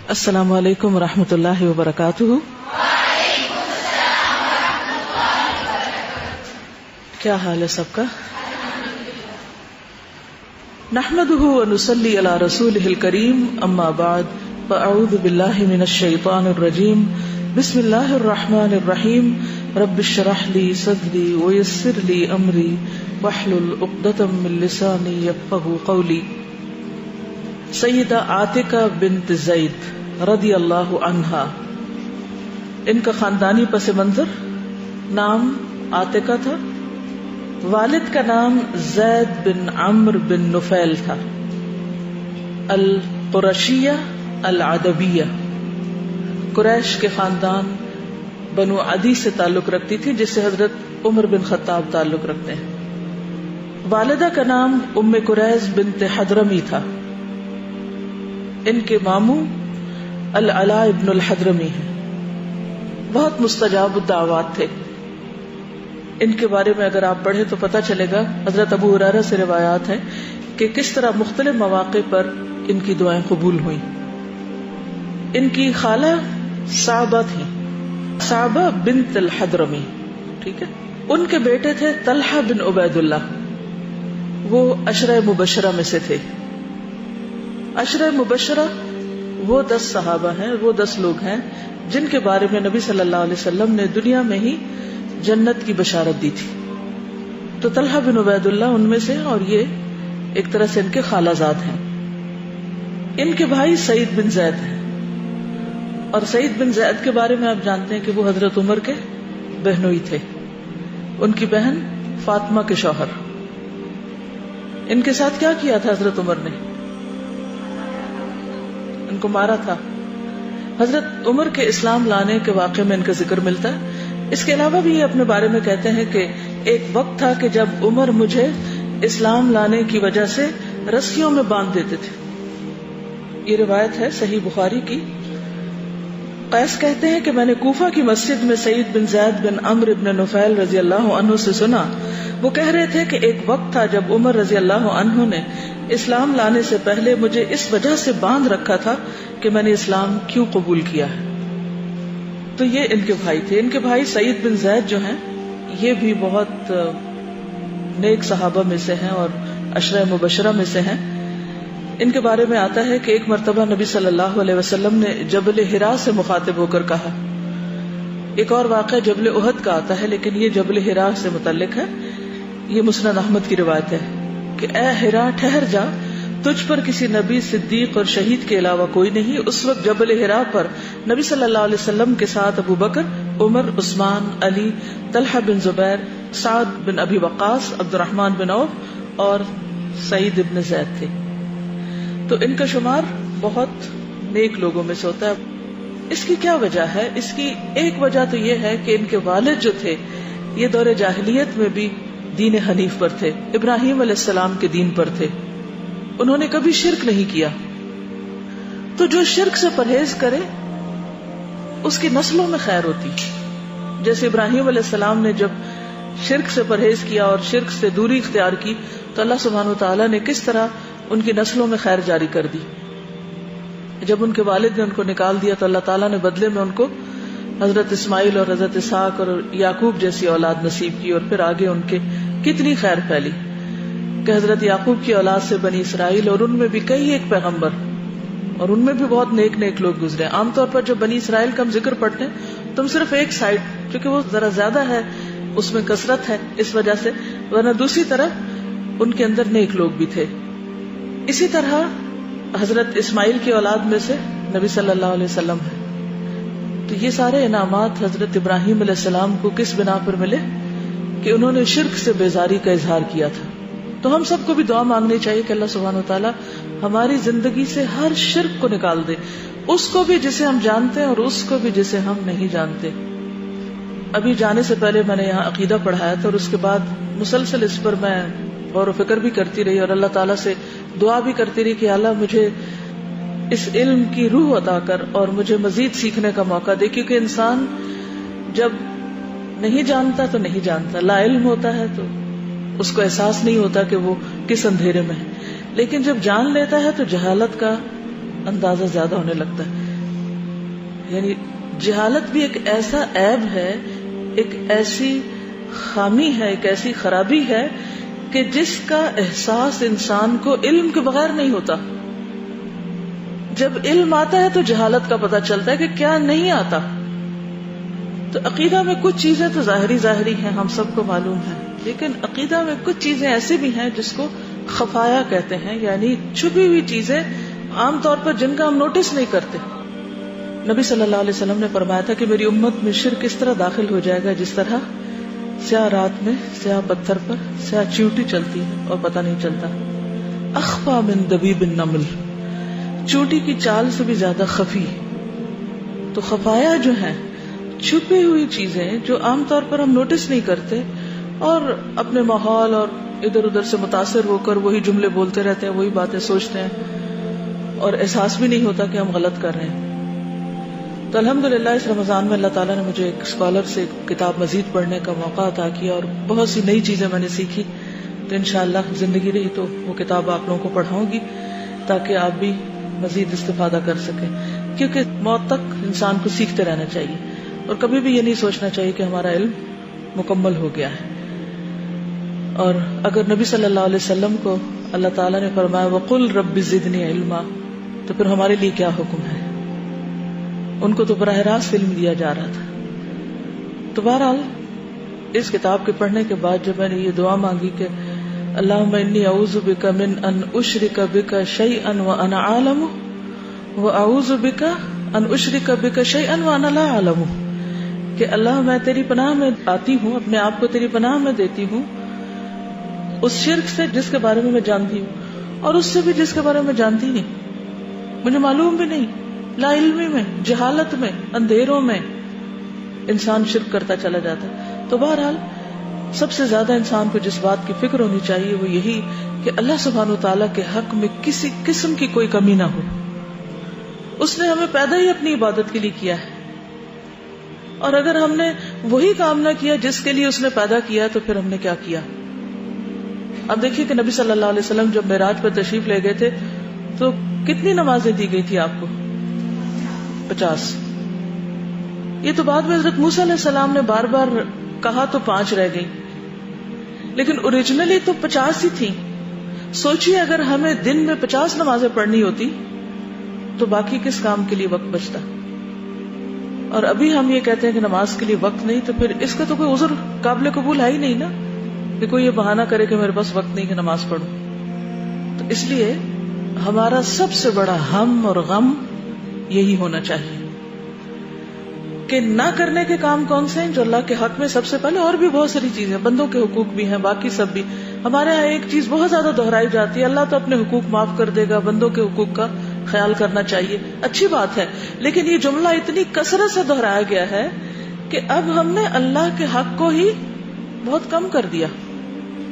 السلام علیکم ورحمۃ اللہ وبرکاتہ. کیا حال ہے سب کا؟ نحمده ونصلی علی رسولہ الکریم، اما بعد فاعوذ باللہ من الشیطان الرجیم. بسم اللہ الرحمن الرحیم. رب اشرح لی صدری ویسر لی امری واحلل عقدۃ من لسانی یفقہوا قولی. سیدہ عاتکہ بنت زید رضی اللہ عنہا، ان کا خاندانی پس منظر، نام عاتکہ تھا، والد کا نام زید بن عمرو بن نفیل تھا، القرشیہ العدویہ، قریش کے خاندان بنو عدی سے تعلق رکھتی تھی، جس سے حضرت عمر بن خطاب تعلق رکھتے ہیں. والدہ کا نام ام قریظ بنت حضرمی تھا. ان کے ماموں العلاء ابن الحضرمی ہیں، بہت مستجاب الدعوات تھے. ان کے بارے میں اگر آپ پڑھیں تو پتہ چلے گا، حضرت ابو ہریرہ سے روایات ہیں کہ کس طرح مختلف مواقع پر ان کی دعائیں قبول ہوئیں. ان کی خالہ صعبہ تھی، صعبہ بنت الحضرمی، ٹھیک ہے. ان کے بیٹے تھے طلحہ بن عبید اللہ، وہ عشرہ مبشرہ میں سے تھے. عشرہ مبشرہ وہ 10 صحابہ ہیں، وہ 10 لوگ ہیں جن کے بارے میں نبی صلی اللہ علیہ وسلم نے دنیا میں ہی جنت کی بشارت دی تھی. تو طلحہ بن عبید اللہ ان میں سے، اور یہ ایک طرح سے ان کے خالہ زاد ہیں. ان کے بھائی سعید بن زید ہیں، اور سعید بن زید کے بارے میں آپ جانتے ہیں کہ وہ حضرت عمر کے بہنوئی تھے. ان کی بہن فاطمہ کے شوہر. ان کے ساتھ کیا کیا تھا حضرت عمر نے؟ ان کو مارا تھا. حضرت عمر کے اسلام لانے کے واقعے میں ان کا ذکر ملتا ہے. اس کے علاوہ بھی یہ اپنے بارے میں کہتے ہیں کہ ایک وقت تھا کہ جب عمر مجھے اسلام لانے کی وجہ سے رسیوں میں باندھ دیتے تھے. یہ روایت ہے صحیح بخاری کی. قیس کہتے ہیں کہ میں نے کوفہ کی مسجد میں سعید بن زید بن عمرو بن نفیل رضی اللہ عنہ سے سنا. وہ کہہ رہے تھے کہ ایک وقت تھا جب عمر رضی اللہ عنہ نے اسلام لانے سے پہلے مجھے اس وجہ سے باندھ رکھا تھا کہ میں نے اسلام کیوں قبول کیا ہے. تو یہ ان کے بھائی تھے. ان کے بھائی سعید بن زید جو ہیں، یہ بھی بہت نیک صحابہ میں سے ہیں اور عشرہ مبشرہ میں سے ہیں. ان کے بارے میں آتا ہے کہ ایک مرتبہ نبی صلی اللہ علیہ وسلم نے جبل حرا سے مخاطب ہو کر کہا. ایک اور واقعہ جبل احد کا آتا ہے، لیکن یہ جبل حرا سے متعلق ہے. یہ مسند احمد کی روایت ہے کہ اے حرا ٹھہر جا، تجھ پر کسی نبی، صدیق اور شہید کے علاوہ کوئی نہیں. اس وقت جبل حرا پر نبی صلی اللہ علیہ وسلم کے ساتھ ابو بکر، عمر، عثمان، علی، طلحہ بن زبیر، سعد بن ابی وقاص، عبد الرحمن بن عوف اور سعید بن زید تھے. تو ان کا شمار بہت نیک لوگوں میں سے ہوتا ہے. اس کی کیا وجہ ہے؟ اس کی ایک وجہ تو یہ ہے کہ ان کے والد جو تھے یہ دور جاہلیت میں بھی دین حنیف پر تھے، ابراہیم علیہ السلام کے دین پر تھے. انہوں نے کبھی شرک نہیں کیا. تو جو شرک سے پرہیز کرے اس کی نسلوں میں خیر ہوتی. جیسے ابراہیم علیہ السلام نے جب شرک سے پرہیز کیا اور شرک سے دوری اختیار کی تو اللہ سبحانہ وتعالیٰ نے کس طرح ان کی نسلوں میں خیر جاری کر دی. جب ان کے والد نے ان کو نکال دیا تو اللہ تعالیٰ نے بدلے میں ان کو حضرت اسماعیل اور حضرت اسحاق اور یعقوب جیسی اولاد نصیب کی. اور پھر آگے ان کے کتنی خیر پھیلی کہ حضرت یعقوب کی اولاد سے بنی اسرائیل، اور ان میں بھی کئی ایک پیغمبر، اور ان میں بھی بہت نیک نیک لوگ گزرے. عام طور پر جب بنی اسرائیل کا ہم ذکر پڑھتے ہیں تو ہم صرف ایک سائڈ، کیونکہ وہ ذرا زیادہ ہے، اس میں کثرت ہے اس وجہ سے، ورنہ دوسری طرف ان کے اندر نیک لوگ بھی تھے. اسی طرح حضرت اسماعیل کی اولاد میں سے نبی صلی اللہ علیہ وسلم ہے. تو یہ سارے انعامات حضرت ابراہیم علیہ السلام کو کس بنا پر ملے؟ کہ انہوں نے شرک سے بیزاری کا اظہار کیا تھا. تو ہم سب کو بھی دعا مانگنی چاہیے کہ اللہ سبحانہ وتعالیٰ ہماری زندگی سے ہر شرک کو نکال دے، اس کو بھی جسے ہم جانتے ہیں اور اس کو بھی جسے ہم نہیں جانتے. ابھی جانے سے پہلے میں نے یہاں عقیدہ پڑھایا تھا، اور اس کے بعد مسلسل اس پر میں غور و فکر بھی کرتی رہی اور اللہ تعالیٰ سے دعا بھی کرتی رہی کہ اللہ مجھے اس علم کی روح عطا کر اور مجھے مزید سیکھنے کا موقع دے. کیونکہ انسان جب نہیں جانتا تو نہیں جانتا، لا علم ہوتا ہے تو اس کو احساس نہیں ہوتا کہ وہ کس اندھیرے میں ہے. لیکن جب جان لیتا ہے تو جہالت کا اندازہ زیادہ ہونے لگتا ہے. یعنی جہالت بھی ایک ایسا عیب ہے، ایک ایسی خامی ہے، ایک ایسی خرابی ہے کہ جس کا احساس انسان کو علم کے بغیر نہیں ہوتا. جب علم آتا ہے تو جہالت کا پتہ چلتا ہے کہ کیا نہیں آتا. تو عقیدہ میں کچھ چیزیں تو ظاہری ہیں، ہم سب کو معلوم ہے، لیکن عقیدہ میں کچھ چیزیں ایسی بھی ہیں جس کو خفایا کہتے ہیں، یعنی چھپی ہوئی چیزیں عام طور پر جن کا ہم نوٹس نہیں کرتے. نبی صلی اللہ علیہ وسلم نے فرمایا تھا کہ میری امت میں شرک اس طرح داخل ہو جائے گا جس طرح سیاہ رات میں سیاہ پتھر پر سیاہ چیوٹی چلتی ہے اور پتہ نہیں چلتا. اخفا من دبیب النمل، چیوٹی کی چال سے بھی زیادہ خفی. تو خفایا جو ہے، چھپی ہوئی چیزیں جو عام طور پر ہم نوٹس نہیں کرتے اور اپنے ماحول اور ادھر ادھر سے متاثر ہو کر وہی جملے بولتے رہتے ہیں، وہی باتیں سوچتے ہیں اور احساس بھی نہیں ہوتا کہ ہم غلط کر رہے ہیں. تو الحمدللہ اس رمضان میں اللہ تعالیٰ نے مجھے ایک اسکالر سے کتاب مزید پڑھنے کا موقع عطا کیا اور بہت سی نئی چیزیں میں نے سیکھی. تو انشاءاللہ زندگی رہی تو وہ کتاب آپ لوگوں کو پڑھاؤں گی تاکہ آپ بھی مزید استفادہ کر سکیں، کیونکہ موت تک انسان کو سیکھتے رہنا چاہیے اور کبھی بھی یہ نہیں سوچنا چاہیے کہ ہمارا علم مکمل ہو گیا ہے. اور اگر نبی صلی اللہ علیہ وسلم کو اللہ تعالیٰ نے فرمایا وَقُلْ رَبِّ زِدْنِي عِلْمًا، تو پھر ہمارے لیے کیا حکم ہے؟ ان کو تو براہ راست علم دیا جا رہا تھا. تو بہرحال اس کتاب کے پڑھنے کے بعد جب میں نے یہ دعا مانگی کہ اللہم انی اعوذ بک من ان اشرک بک شیئا وانا عالم واعوذ بک ان اشرک بک شیئا وانا لا اعلم، کہ اللہ میں تیری پناہ میں آتی ہوں، اپنے آپ کو تیری پناہ میں دیتی ہوں اس شرک سے جس کے بارے میں جانتی ہوں اور اس سے بھی جس کے بارے میں جانتی نہیں، مجھے معلوم بھی نہیں. لا علمی میں، جہالت میں، اندھیروں میں انسان شرک کرتا چلا جاتا ہے. تو بہرحال سب سے زیادہ انسان کو جس بات کی فکر ہونی چاہیے وہ یہی کہ اللہ سبحانہ وتعالیٰ کے حق میں کسی قسم کی کوئی کمی نہ ہو. اس نے ہمیں پیدا ہی اپنی عبادت کے لیے کیا ہے، اور اگر ہم نے وہی کام نہ کیا جس کے لیے اس نے پیدا کیا تو پھر ہم نے کیا کیا. اب دیکھیے کہ نبی صلی اللہ علیہ وسلم جب معراج پر تشریف لے گئے تھے تو کتنی نمازیں دی گئی تھی آپ کو؟ 50. یہ تو بعد میں حضرت موسیٰ علیہ السلام نے بار بار کہا تو 5 رہ گئی، لیکن اوریجنلی تو 50 ہی تھی. سوچئے اگر ہمیں دن میں 50 نمازیں پڑھنی ہوتی تو باقی کس کام کے لیے وقت بچتا؟ اور ابھی ہم یہ کہتے ہیں کہ نماز کے لیے وقت نہیں، تو پھر اس کا تو کوئی عذر قابل قبول ہے ہی نہیں نا کہ کوئی یہ بہانہ کرے کہ میرے پاس وقت نہیں کہ نماز پڑھوں. تو اس لیے ہمارا سب سے بڑا ہم اور غم یہی ہونا چاہیے کہ نہ کرنے کے کام کون سے ہیں جو اللہ کے حق میں سب سے پہلے، اور بھی بہت ساری چیزیں، بندوں کے حقوق بھی ہیں، باقی سب بھی. ہمارے یہاں ایک چیز بہت زیادہ دہرائی جاتی ہے، اللہ تو اپنے حقوق معاف کر دے گا، بندوں کے حقوق کا خیال کرنا چاہیے. اچھی بات ہے، لیکن یہ جملہ اتنی کثرت سے دہرایا گیا ہے کہ اب ہم نے اللہ کے حق کو ہی بہت کم کر دیا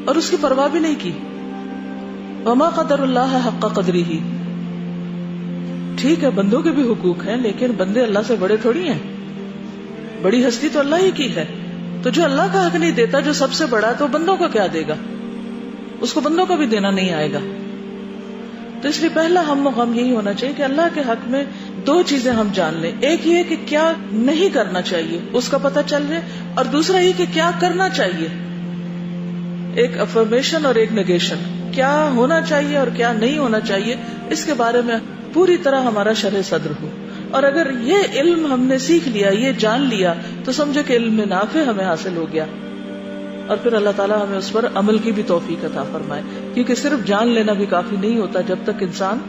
اور اس کی پرواہ بھی نہیں کی. وما قدر اللہ حق قدرہ. ٹھیک ہے بندوں کے بھی حقوق ہیں، لیکن بندے اللہ سے بڑے تھوڑی ہیں، بڑی ہستی تو اللہ ہی کی ہے. تو جو اللہ کا حق نہیں دیتا، جو سب سے بڑا، تو بندوں کا کیا دے گا؟ اس کو بندوں کا بھی دینا نہیں آئے گا. تو اس لیے پہلا ہم و غم یہی ہونا چاہیے کہ اللہ کے حق میں 2 چیزیں ہم جان لیں. ایک یہ کہ کیا نہیں کرنا چاہیے اس کا پتہ چل جائے، اور دوسرا یہ کہ کیا کرنا چاہیے. ایک افرمیشن اور ایک نیگیشن، کیا ہونا چاہیے اور کیا نہیں ہونا چاہیے، اس کے بارے میں پوری طرح ہمارا شرح صدر ہو. اور اگر یہ علم ہم نے سیکھ لیا، یہ جان لیا، تو سمجھے کہ علم نافع ہمیں حاصل ہو گیا. اور پھر اللہ تعالیٰ ہمیں اس پر عمل کی بھی توفیق عطا فرمائے، کیونکہ صرف جان لینا بھی کافی نہیں ہوتا جب تک انسان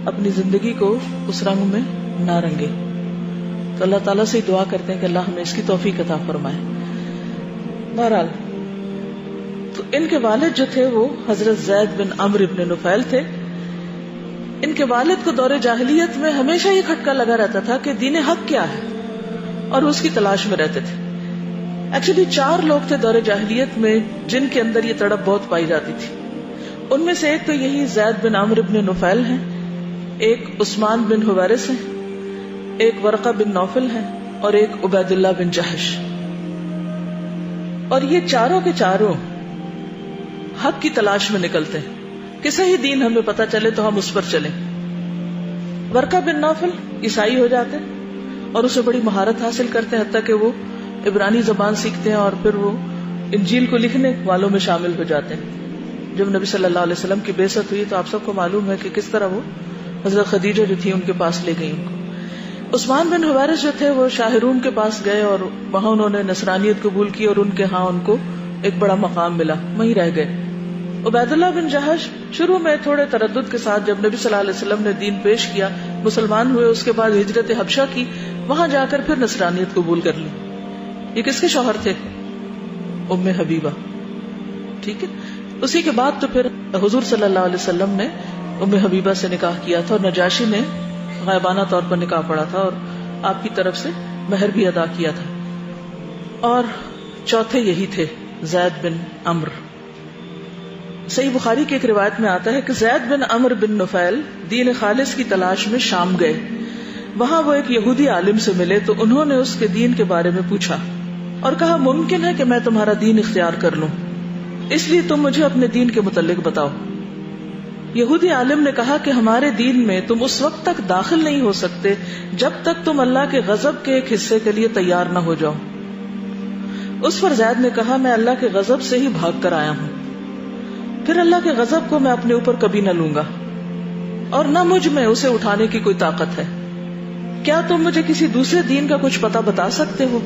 اپنی زندگی کو اس رنگ میں نہ رنگے. تو اللہ تعالیٰ سے دعا کرتے ہیں کہ اللہ ہمیں اس کی توفیق عطا فرمائے. بہرحال تو ان کے والد جو تھے وہ حضرت زید بن عمرو بن نفیل تھے. ان کے والد کو دور جاہلیت میں ہمیشہ یہ کھٹکا لگا رہتا تھا کہ دین حق کیا ہے، اور وہ اس کی تلاش میں رہتے تھے. ایکچولی 4 لوگ تھے دور جاہلیت میں جن کے اندر یہ تڑپ بہت پائی جاتی تھی. ان میں سے ایک تو یہی زید بن عمرو بن نفیل ہیں، ایک عثمان بن حویرث ہیں، ایک ورقہ بن نوفل ہیں، اور ایک عبید اللہ بن جہش. اور یہ چاروں کے چاروں حق کی تلاش میں نکلتے ہیں کہ صحیح دین ہمیں پتہ چلے تو ہم اس پر چلیں. ورقہ بن نوفل عیسائی ہو جاتے ہیں اور اسے بڑی مہارت حاصل کرتے ہیں، حتیٰ کہ وہ عبرانی زبان سیکھتے ہیں اور پھر وہ انجیل کو لکھنے والوں میں شامل ہو جاتے ہیں۔ جب نبی صلی اللہ علیہ وسلم کی بعثت ہوئی تو آپ سب کو معلوم ہے کہ کس طرح وہ حضرت خدیجہ جو تھی ان کے پاس لے گئی ان کو۔ عثمان بن حویرث جو تھے وہ شاہ روم کے پاس گئے اور وہاں انہوں نے نصرانیت قبول کی اور ان کے ہاں ان کو ایک بڑا مقام ملا، وہیں رہ گئے۔ عبید اللہ بن جہش شروع میں تھوڑے تردد کے ساتھ جب نبی صلی اللہ علیہ وسلم نے دین پیش کیا، مسلمان ہوئے، اس کے بعد ہجرت حبشہ کی، وہاں جا کر پھر نصرانیت قبول کر لی۔ یہ کس کے شوہر تھے؟ ام حبیبہ، ٹھیک ہے۔ اسی کے بعد تو پھر حضور صلی اللہ علیہ وسلم نے ام حبیبہ سے نکاح کیا تھا اور نجاشی نے غائبانہ طور پر نکاح پڑھا تھا اور آپ کی طرف سے مہر بھی ادا کیا تھا۔ اور چوتھے یہی تھے زید بن عمرو۔ صحیح بخاری کی ایک روایت میں آتا ہے کہ زید بن عمرو بن نفیل دین خالص کی تلاش میں شام گئے، وہاں وہ ایک یہودی عالم سے ملے تو انہوں نے اس کے دین کے بارے میں پوچھا اور کہا ممکن ہے کہ میں تمہارا دین اختیار کر لوں، اس لیے تم مجھے اپنے دین کے متعلق بتاؤ۔ یہودی عالم نے کہا کہ ہمارے دین میں تم اس وقت تک داخل نہیں ہو سکتے جب تک تم اللہ کے غضب کے ایک حصے کے لیے تیار نہ ہو جاؤ۔ اس پر زید نے کہا میں اللہ کے غضب سے ہی بھاگ کر آیا ہوں، پھر اللہ کے غضب کو میں اپنے اوپر کبھی نہ لوں گا اور نہ مجھ میں اسے اٹھانے کی کوئی طاقت ہے۔ کیا تم مجھے کسی دوسرے دین کا کچھ پتہ بتا سکتے ہو؟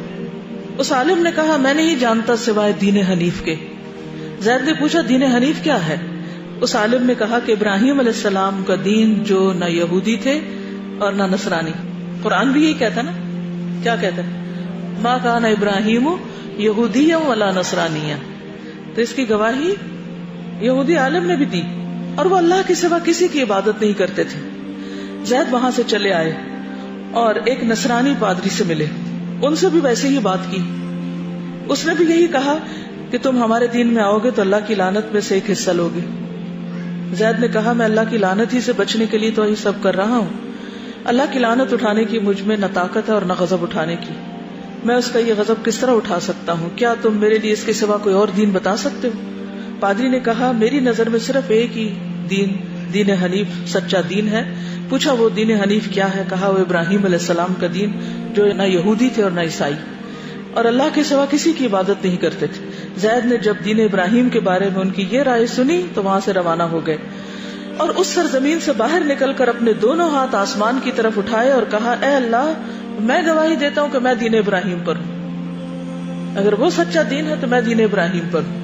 اس عالم نے کہا میں نہیں جانتا سوائے دین حنیف کے۔ زید نے پوچھا دین حنیف کیا ہے؟ اس عالم نے کہا کہ ابراہیم علیہ السلام کا دین جو نہ یہودی تھے اور نہ نصرانی۔ قرآن بھی یہی کہتا نا، کیا کہتا ہے؟ ما کان ابراہیم یہودیا ولا نصرانیا۔ تو اس کی گواہی یہودی عالم نے بھی دی اور وہ اللہ کے سوا کسی کی عبادت نہیں کرتے تھے۔ زید وہاں سے چلے آئے اور ایک نصرانی پادری سے ملے، ان سے بھی ویسے ہی بات کی۔ اس نے بھی یہی کہا کہ تم ہمارے دین میں آؤ گے تو اللہ کی لعنت میں سے ایک حصہ لوگے۔ زید نے کہا میں اللہ کی لعنت ہی سے بچنے کے لیے تو یہ سب کر رہا ہوں، اللہ کی لعنت اٹھانے کی مجھ میں نہ طاقت ہے اور نہ غضب اٹھانے کی، میں اس کا یہ غضب کس طرح اٹھا سکتا ہوں؟ کیا تم میرے لیے اس کے سوا کوئی اور دین بتا سکتے ہو؟ پادری نے کہا میری نظر میں صرف ایک ہی دین، دین حنیف سچا دین ہے۔ پوچھا وہ دین حنیف کیا ہے؟ کہا وہ ابراہیم علیہ السلام کا دین جو نہ یہودی تھے اور نہ عیسائی اور اللہ کے سوا کسی کی عبادت نہیں کرتے تھے۔ زید نے جب دین ابراہیم کے بارے میں ان کی یہ رائے سنی تو وہاں سے روانہ ہو گئے اور اس سرزمین سے باہر نکل کر اپنے دونوں ہاتھ آسمان کی طرف اٹھائے اور کہا اے اللہ میں گواہی دیتا ہوں کہ میں دین ابراہیم پر ہوں، اگر وہ سچا دین ہے تو میں دین ابراہیم پر ہوں۔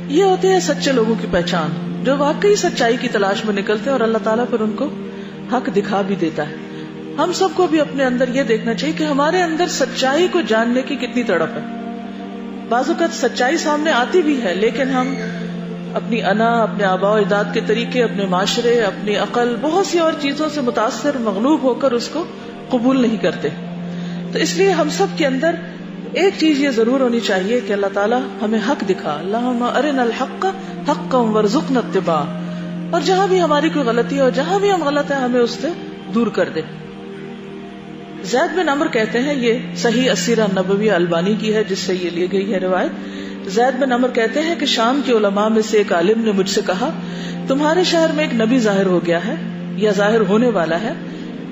یہ ہوتے ہیں سچے لوگوں کی پہچان، جو واقعی سچائی کی تلاش میں نکلتے ہیں اور اللہ تعالیٰ پھر ان کو حق دکھا بھی دیتا ہے۔ ہم سب کو بھی اپنے اندر یہ دیکھنا چاہیے کہ ہمارے اندر سچائی کو جاننے کی کتنی تڑپ ہے۔ بعض اوقات سچائی سامنے آتی بھی ہے لیکن ہم اپنی انا، اپنے آباء و اجداد کے طریقے، اپنے معاشرے، اپنی عقل، بہت سی اور چیزوں سے متاثر مغلوب ہو کر اس کو قبول نہیں کرتے۔ تو اس لیے ہم سب کے اندر ایک چیز یہ ضرور ہونی چاہیے کہ اللہ تعالیٰ ہمیں حق دکھا، اللہم ارنا الحق حقا وارزقنا اتباع، اور جہاں بھی ہماری کوئی غلطی ہے اور جہاں بھی ہم غلط ہیں ہمیں اس سے دور کر دے۔ زید بن عمرو کہتے ہیں، یہ صحیح السیرہ النبویہ البانی کی ہے جس سے یہ لی گئی ہے روایت۔ زید بن عمرو کہتے ہیں کہ شام کے علماء میں سے ایک عالم نے مجھ سے کہا تمہارے شہر میں ایک نبی ظاہر ہو گیا ہے یا ظاہر ہونے والا ہے،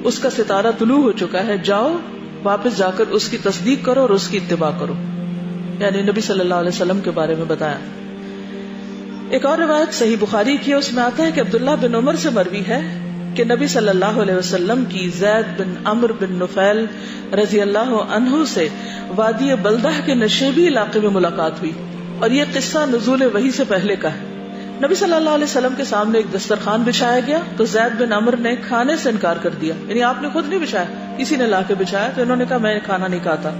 اس کا ستارہ طلوع ہو چکا ہے، جاؤ واپس جا کر اس کی تصدیق کرو اور اس کی اتباع کرو، یعنی نبی صلی اللہ علیہ وسلم کے بارے میں بتایا۔ ایک اور روایت صحیح بخاری کی ہے، اس میں آتا ہے کہ عبداللہ بن عمر سے مروی ہے کہ نبی صلی اللہ علیہ وسلم کی زید بن عمرو بن نفیل رضی اللہ عنہ سے وادی بلدہ کے نشیبی علاقے میں ملاقات ہوئی، اور یہ قصہ نزول وحی سے پہلے کا ہے۔ نبی صلی اللہ علیہ وسلم کے سامنے ایک دسترخوان بچھایا گیا تو زید بن عمرو نے کھانے سے انکار کر دیا، یعنی آپ نے خود نہیں بچھایا، کسی نے لا کے بچھایا، تو انہوں نے کہا میں کھانا نہیں کھاتا۔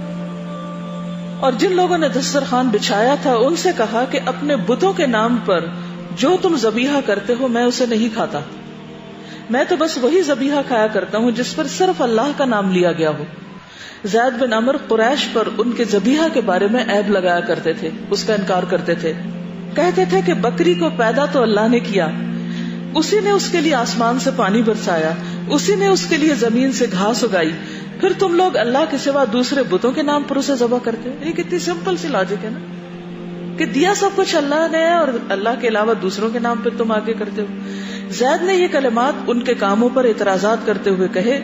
اور جن لوگوں نے دسترخوان بچھایا تھا ان سے کہا کہ اپنے بتوں کے نام پر جو تم ذبیحہ کرتے ہو میں اسے نہیں کھاتا، میں تو بس وہی ذبیحہ کھایا کرتا ہوں جس پر صرف اللہ کا نام لیا گیا ہو۔ زید بن عمرو قریش پر ان کے ذبیحہ کے بارے میں عیب لگایا کرتے تھے، اس کا انکار کرتے تھے، کہتے تھے کہ بکری کو پیدا تو اللہ نے کیا، اسی نے اس کے لیے آسمان سے پانی برسایا، اسی نے اس کے لیے زمین سے گھاس اگائی، پھر تم لوگ اللہ کے سوا دوسرے بتوں کے نام پر اسے ذبح کرتے ہو۔ یہ کتنی سمپل سی لاجک ہے نا، کہ دیا سب کچھ اللہ نے ہے اور اللہ کے علاوہ دوسروں کے نام پہ تم آگے کرتے ہو۔ زید نے یہ کلمات ان کے کاموں پر اعتراضات کرتے ہوئے کہے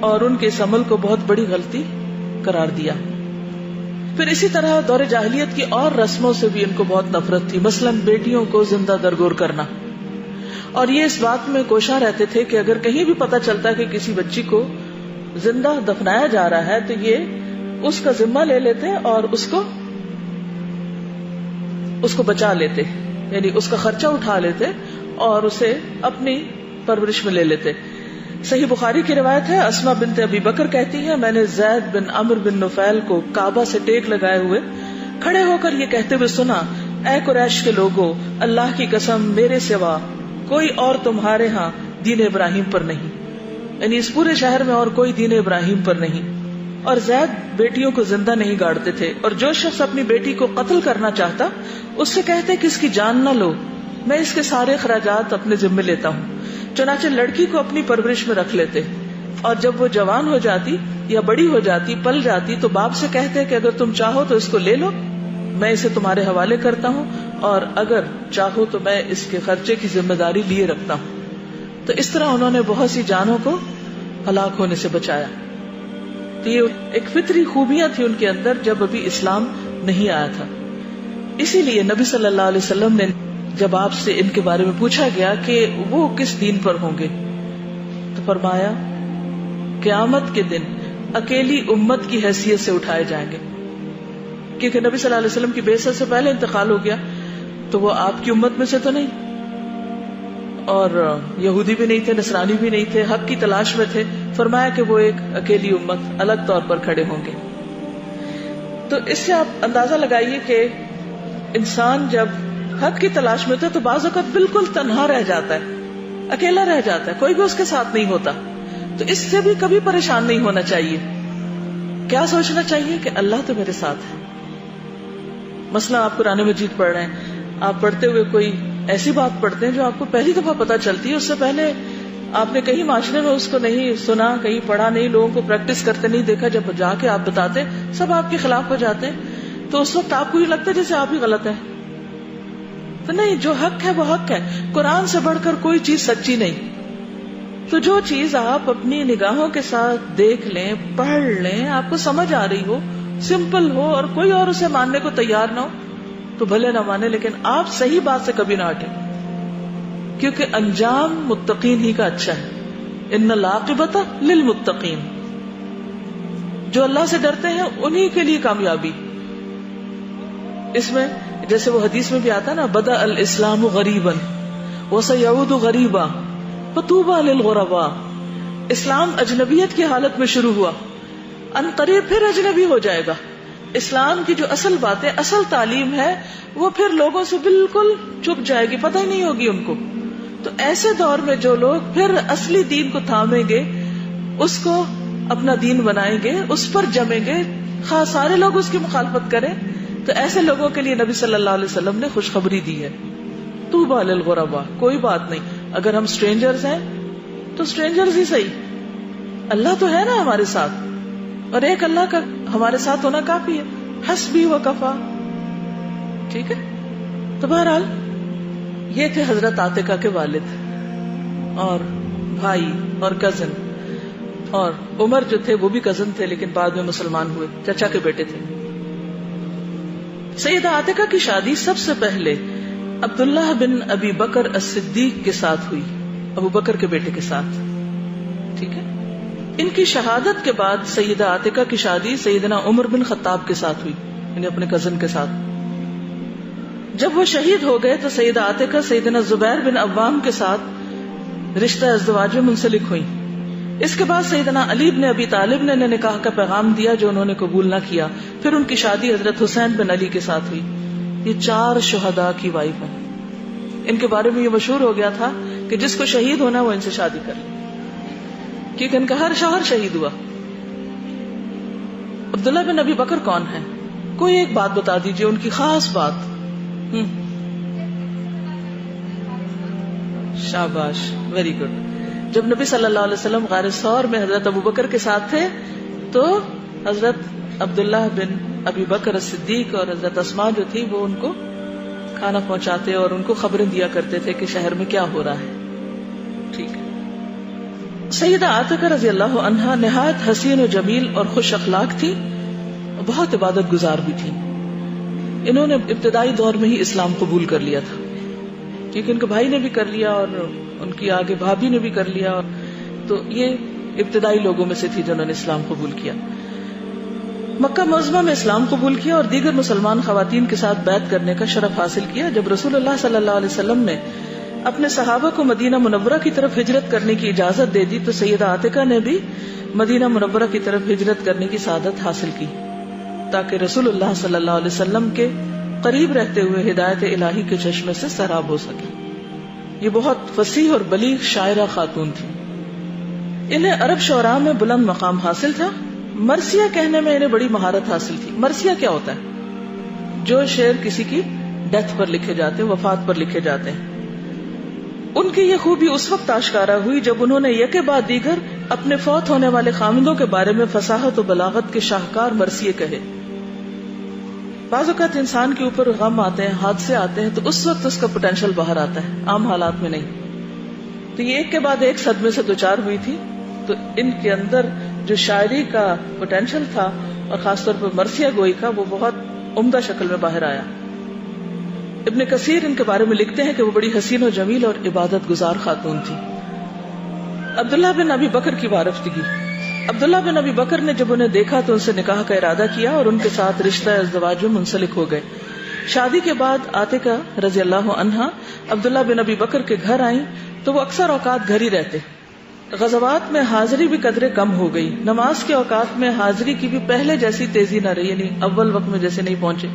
اور ان کے اس عمل کو بہت بڑی غلطی قرار دیا. پھر اسی طرح دور جاہلیت کی اور رسموں سے بھی ان کو بہت نفرت تھی. مثلاً بیٹیوں کو زندہ درگور کرنا, اور یہ اس بات میں کوشاں رہتے تھے کہ اگر کہیں بھی پتہ چلتا کہ کسی بچی کو زندہ دفنایا جا رہا ہے تو یہ اس کا ذمہ لے لیتے اور اس کو بچا لیتے, یعنی اس کا خرچہ اٹھا لیتے اور اسے اپنی پرورش میں لے لیتے. صحیح بخاری کی روایت ہے, اسما بنت ابی بکر کہتی ہے, میں نے زید بن عمرو بن نفیل کو کعبہ سے ٹیک لگائے ہوئے کھڑے ہو کر یہ کہتے ہوئے سنا, اے قریش کے لوگوں, اللہ کی قسم میرے سوا کوئی اور تمہارے ہاں دین ابراہیم پر نہیں, یعنی اس پورے شہر میں اور کوئی دین ابراہیم پر نہیں. اور زید بیٹیوں کو زندہ نہیں گاڑتے تھے, اور جو شخص اپنی بیٹی کو قتل کرنا چاہتا اس سے کہتے کہ اس کی جان نہ لو, میں اس کے سارے اخراجات اپنے ذمے لیتا ہوں. چنانچہ لڑکی کو اپنی پرورش میں رکھ لیتے, اور جب وہ جوان ہو جاتی یا بڑی ہو جاتی, پل جاتی, تو باپ سے کہتے کہ اگر تم چاہو تو اس کو لے لو, میں اسے تمہارے حوالے کرتا ہوں, اور اگر چاہو تو میں اس کے خرچے کی ذمہ داری لیے رکھتا ہوں. تو اس طرح انہوں نے بہت سی جانوں کو ہلاک ہونے سے بچایا. تو یہ ایک فطری خوبیاں تھی ان کے اندر جب ابھی اسلام نہیں آیا تھا. اسی لیے نبی صلی اللہ علیہ وسلم نے جب آپ سے ان کے بارے میں پوچھا گیا کہ وہ کس دین پر ہوں گے, تو فرمایا قیامت کے دن اکیلی امت کی حیثیت سے اٹھائے جائیں گے, کیونکہ نبی صلی اللہ علیہ وسلم کی بعثت سے پہلے انتقال ہو گیا, تو وہ آپ کی امت میں سے تو نہیں, اور یہودی بھی نہیں تھے, نصرانی بھی نہیں تھے, حق کی تلاش میں تھے. فرمایا کہ وہ ایک اکیلی امت الگ طور پر کھڑے ہوں گے. تو اس سے آپ اندازہ لگائیے کہ انسان جب حق کی تلاش میں ہوتا ہے تو بعض اوقات بالکل تنہا رہ جاتا ہے, اکیلا رہ جاتا ہے, کوئی بھی اس کے ساتھ نہیں ہوتا. تو اس سے بھی کبھی پریشان نہیں ہونا چاہیے. کیا سوچنا چاہیے کہ اللہ تو میرے ساتھ ہے. مثلا آپ قرآن مجید پڑھ رہے ہیں, آپ پڑھتے ہوئے کوئی ایسی بات پڑھتے ہیں جو آپ کو پہلی دفعہ پتہ چلتی ہے, اس سے پہلے آپ نے کہیں معاشرے میں اس کو نہیں سنا, کہیں پڑھا نہیں, لوگوں کو پریکٹس کرتے نہیں دیکھا, جب جا کے آپ بتاتے سب آپ کے خلاف ہو جاتے ہیں, تو اس وقت آپ کو یہ لگتا ہے جیسے آپ ہی غلط ہیں. تو نہیں, جو حق ہے وہ حق ہے. قرآن سے بڑھ کر کوئی چیز سچی نہیں. تو جو چیز آپ اپنی نگاہوں کے ساتھ دیکھ لیں, پڑھ لیں, آپ کو سمجھ آ رہی ہو, سمپل ہو, اور کوئی اور اسے ماننے کو تیار نہ ہو, تو بھلے نہ مانے, لیکن آپ صحیح بات سے کبھی نہ ہٹیں, کیونکہ انجام متقین ہی کا اچھا ہے. ان العاقبۃ للمتقین, جو اللہ سے ڈرتے ہیں انہی کے لیے کامیابی. اس میں جیسے وہ حدیث میں بھی آتا ہے نا, بدأ الاسلام غریبا وسیعود غریبا فطوبى للغرباء, اسلام اجنبیت کی حالت میں شروع ہوا, ان قریب پھر اجنبی ہو جائے گا. اسلام کی جو اصل باتیں, اصل تعلیم ہے, وہ پھر لوگوں سے بالکل چھپ جائے گی, پتہ ہی نہیں ہوگی ان کو. تو ایسے دور میں جو لوگ پھر اصلی دین کو تھامیں گے, اس کو اپنا دین بنائیں گے, اس پر جمیں گے, خاص سارے لوگ اس کی مخالفت کریں, تو ایسے لوگوں کے لیے نبی صلی اللہ علیہ وسلم نے خوشخبری دی ہے. طوبیٰ للغرباء, کوئی بات نہیں, اگر ہم اسٹرینجرز ہیں تو اسٹرینجرز ہی صحیح, اللہ تو ہے نا ہمارے ساتھ, اور ایک اللہ کا ہمارے ساتھ ہونا کافی ہے. حسبی و کفا. ٹھیک ہے. تو بہرحال یہ تھے حضرت عاتکہ کے والد اور بھائی اور کزن, اور عمر جو تھے وہ بھی کزن تھے لیکن بعد میں مسلمان ہوئے, چچا کے بیٹے تھے. سیدہ عاتکہ کی شادی سب سے پہلے عبداللہ بن ابی بکر الصدیق کے ساتھ ہوئی, ابو بکر کے بیٹے کے ساتھ. ٹھیک ہے. ان کی شہادت کے بعد سیدہ عاتکہ کی شادی سیدنا عمر بن خطاب کے ساتھ ہوئی, یعنی اپنے کزن کے ساتھ. جب وہ شہید ہو گئے تو سیدہ عاتکہ سیدنا زبیر بن عوام کے ساتھ رشتہ ازدواج میں منسلک ہوئی. اس کے بعد سیدنا علی بن ابی طالب نے نکاح کا پیغام دیا جو انہوں نے قبول نہ کیا. پھر ان کی شادی حضرت حسین بن علی کے ساتھ ہوئی. یہ 4 شہداء کی وائف ہیں. ان کے بارے میں یہ مشہور ہو گیا تھا کہ جس کو شہید ہونا وہ ان سے شادی کر لے, کیونکہ ان کا ہر شوہر شہید ہوا. عبداللہ بن ابی بکر کون ہے؟ کوئی ایک بات بتا دیجئے, ان کی خاص بات. شاباش, ویری گڈ. جب نبی صلی اللہ علیہ وسلم غار ثور میں حضرت ابو بکر کے ساتھ تھے تو حضرت عبداللہ بن ابی بکر الصدیق اور حضرت اسماء جو تھی وہ ان کو کھانا پہنچاتے اور ان کو خبریں دیا کرتے تھے کہ شہر میں کیا ہو رہا ہے. ٹھیک ہے. تو بہرحال یہ تھے حضرت عاتکہ کے والد اور بھائی اور کزن, اور عمر جو تھے وہ بھی کزن تھے لیکن بعد میں مسلمان ہوئے, چچا کے بیٹے تھے. سیدہ عاتکہ کی شادی سب سے پہلے عبداللہ بن ابی بکر الصدیق کے ساتھ ہوئی, ابو بکر کے بیٹے کے ساتھ. سیدہ عاتکہ رضی اللہ عنہا نہایت حسین و جمیل اور خوش اخلاق تھی، بہت عبادت گزار بھی تھی. انہوں نے ابتدائی دور میں ہی اسلام قبول کر لیا تھا، کیونکہ ان کے بھائی نے بھی کر لیا اور ان کی آگے بھابھی نے بھی کر لیا، تو یہ ابتدائی لوگوں میں سے تھی جنہوں نے اسلام قبول کیا. مکہ معظمہ میں اسلام قبول کیا اور دیگر مسلمان خواتین کے ساتھ بیعت کرنے کا شرف حاصل کیا. جب رسول اللہ صلی اللہ علیہ وسلم نے اپنے صحابہ کو مدینہ منورہ کی طرف ہجرت کرنے کی اجازت دے دی تو سیدہ عاتکہ نے بھی مدینہ منورہ کی طرف ہجرت کرنے کی سعادت حاصل کی، تاکہ رسول اللہ صلی اللہ علیہ وسلم کے قریب رہتے ہوئے ہدایت الہی کے چشمے سے سراب ہو سکے. یہ بہت فصیح اور بلیغ شاعرہ خاتون تھی. انہیں عرب شعراء میں بلند مقام حاصل تھا. مرثیہ کہنے میں انہیں بڑی مہارت حاصل تھی. مرثیہ کیا ہوتا ہے؟ جو شعر کسی کی ڈیتھ پر لکھے جاتے ہیں، وفات پر لکھے جاتے ہیں. ان کی یہ خوبی اس وقت آشکارا ہوئی جب انہوں نے یکے بعد دیگر اپنے فوت ہونے والے خامندوں کے بارے میں فصاحت و بلاغت کے شاہکار مرثیے کہے. بعض اوقات انسان کے اوپر غم آتے ہیں، حادثے آتے ہیں، تو اس وقت اس کا پوٹینشیل باہر آتا ہے، عام حالات میں نہیں. تو یہ ایک کے بعد ایک صدمے سے دوچار ہوئی تھی، تو ان کے اندر جو شاعری کا پوٹینشیل تھا اور خاص طور پر مرثیہ گوئی کا، وہ بہت عمدہ شکل میں باہر آیا. ابن کثیر ان کے بارے میں لکھتے ہیں کہ وہ بڑی حسین و جمیل اور عبادت گزار خاتون تھی. عبداللہ بن ابی بکر کی وارثگی. عبداللہ بن ابی بکر نے جب انہیں دیکھا تو ان سے نکاح کا ارادہ کیا اور ان کے ساتھ رشتہ ازدواج میں منسلک ہو گئے. شادی کے بعد عاتکہ رضی اللہ عنہا عبداللہ بن ابی بکر کے گھر آئیں تو وہ اکثر اوقات گھر ہی رہتے. غزوات میں حاضری بھی قدرے کم ہو گئی. نماز کے اوقات میں حاضری کی بھی پہلے جیسی تیزی نہ رہی، یعنی اول وقت میں جیسے نہیں پہنچے.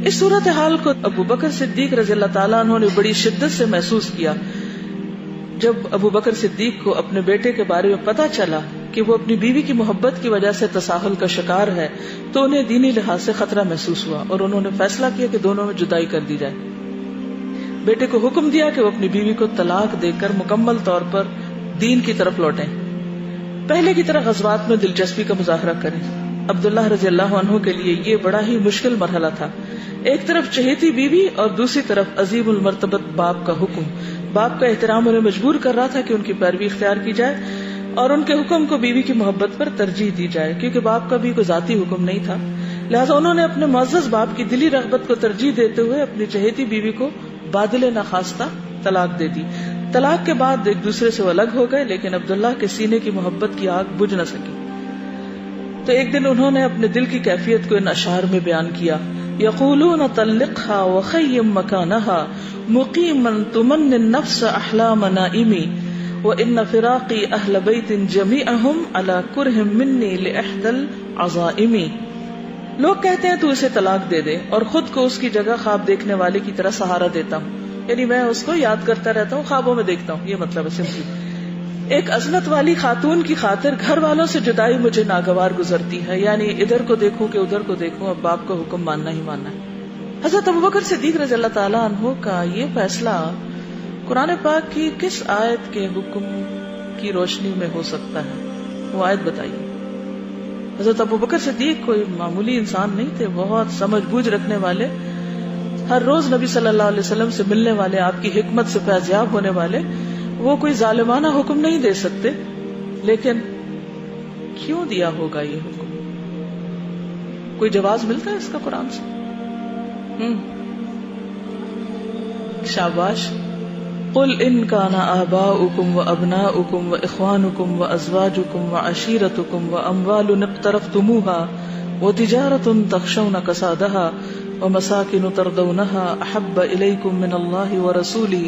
اس صورتحال کو ابو بکر صدیق رضی اللہ تعالیٰ عنہ نے بڑی شدت سے محسوس کیا. جب ابو بکر صدیق کو اپنے بیٹے کے بارے میں پتا چلا کہ وہ اپنی بیوی کی محبت کی وجہ سے تساہل کا شکار ہے تو انہیں دینی لحاظ سے خطرہ محسوس ہوا اور انہوں نے فیصلہ کیا کہ دونوں میں جدائی کر دی جائے. بیٹے کو حکم دیا کہ وہ اپنی بیوی کو طلاق دے کر مکمل طور پر دین کی طرف لوٹیں، پہلے کی طرح غزوات میں دلچسپی کا مظاہرہ کریں. عبداللہ رضی اللہ عنہ کے لیے یہ بڑا ہی مشکل مرحلہ تھا. ایک طرف چہیتی بیوی اور دوسری طرف عظیم المرتبت باپ کا حکم. باپ کا احترام انہیں مجبور کر رہا تھا کہ ان کی پیروی اختیار کی جائے اور ان کے حکم کو بیوی کی محبت پر ترجیح دی جائے، کیونکہ باپ کا بھی کوئی ذاتی حکم نہیں تھا. لہٰذا انہوں نے اپنے معزز باپ کی دلی رغبت کو ترجیح دیتے ہوئے اپنی چہیتی بیوی کو بادل ناخواستہ طلاق دے دی. طلاق کے بعد ایک دوسرے سے وہ الگ ہو گئے، لیکن عبداللہ کے سینے کی محبت کی آگ بجھ نہ سکی. تو ایک دن انہوں نے اپنے دل کی کیفیت کو ان اشعار میں بیان کیا. یقولون طلقها وخیم مکانها مقیما تمن النفس احلام نائمی وان فراقی اہل بیت جمیعہم علی کرہ منی لاحدى العظائم. لوگ کہتے ہیں تو اسے طلاق دے دے اور خود کو اس کی جگہ خواب دیکھنے والے کی طرح سہارا دیتا ہوں، یعنی میں اس کو یاد کرتا رہتا ہوں، خوابوں میں دیکھتا ہوں. یہ مطلب ہے سمپلی ایک عظمت والی خاتون کی خاطر گھر والوں سے جدائی مجھے ناگوار گزرتی ہے، یعنی ادھر کو دیکھوں کہ ادھر کو دیکھوں، اب باپ کا حکم ماننا ہی ماننا ہے. حضرت ابوبکر صدیق رضی اللہ تعالیٰ عنہ کا یہ فیصلہ قرآن پاک کی کس آیت کے حکم کی روشنی میں ہو سکتا ہے؟ وہ آیت بتائیے. حضرت ابوبکر صدیق کوئی معمولی انسان نہیں تھے، بہت سمجھ بوجھ رکھنے والے، ہر روز نبی صلی اللہ علیہ وسلم سے ملنے والے، آپ کی حکمت سے فیضیاب ہونے والے. وہ کوئی ظالمانہ حکم نہیں دے سکتے، لیکن کیوں دیا ہوگا یہ حکم؟ کوئی جواز ملتا ہے اس کا قرآن سے؟ شاباش. قل ان کان آباؤکم وابناؤکم واخوانکم وازواجکم وعشیرتکم واموال اقترفتموها وتجارة تخشون کسادها ومساکن ترضونها احب الیکم من اللہ ورسولہ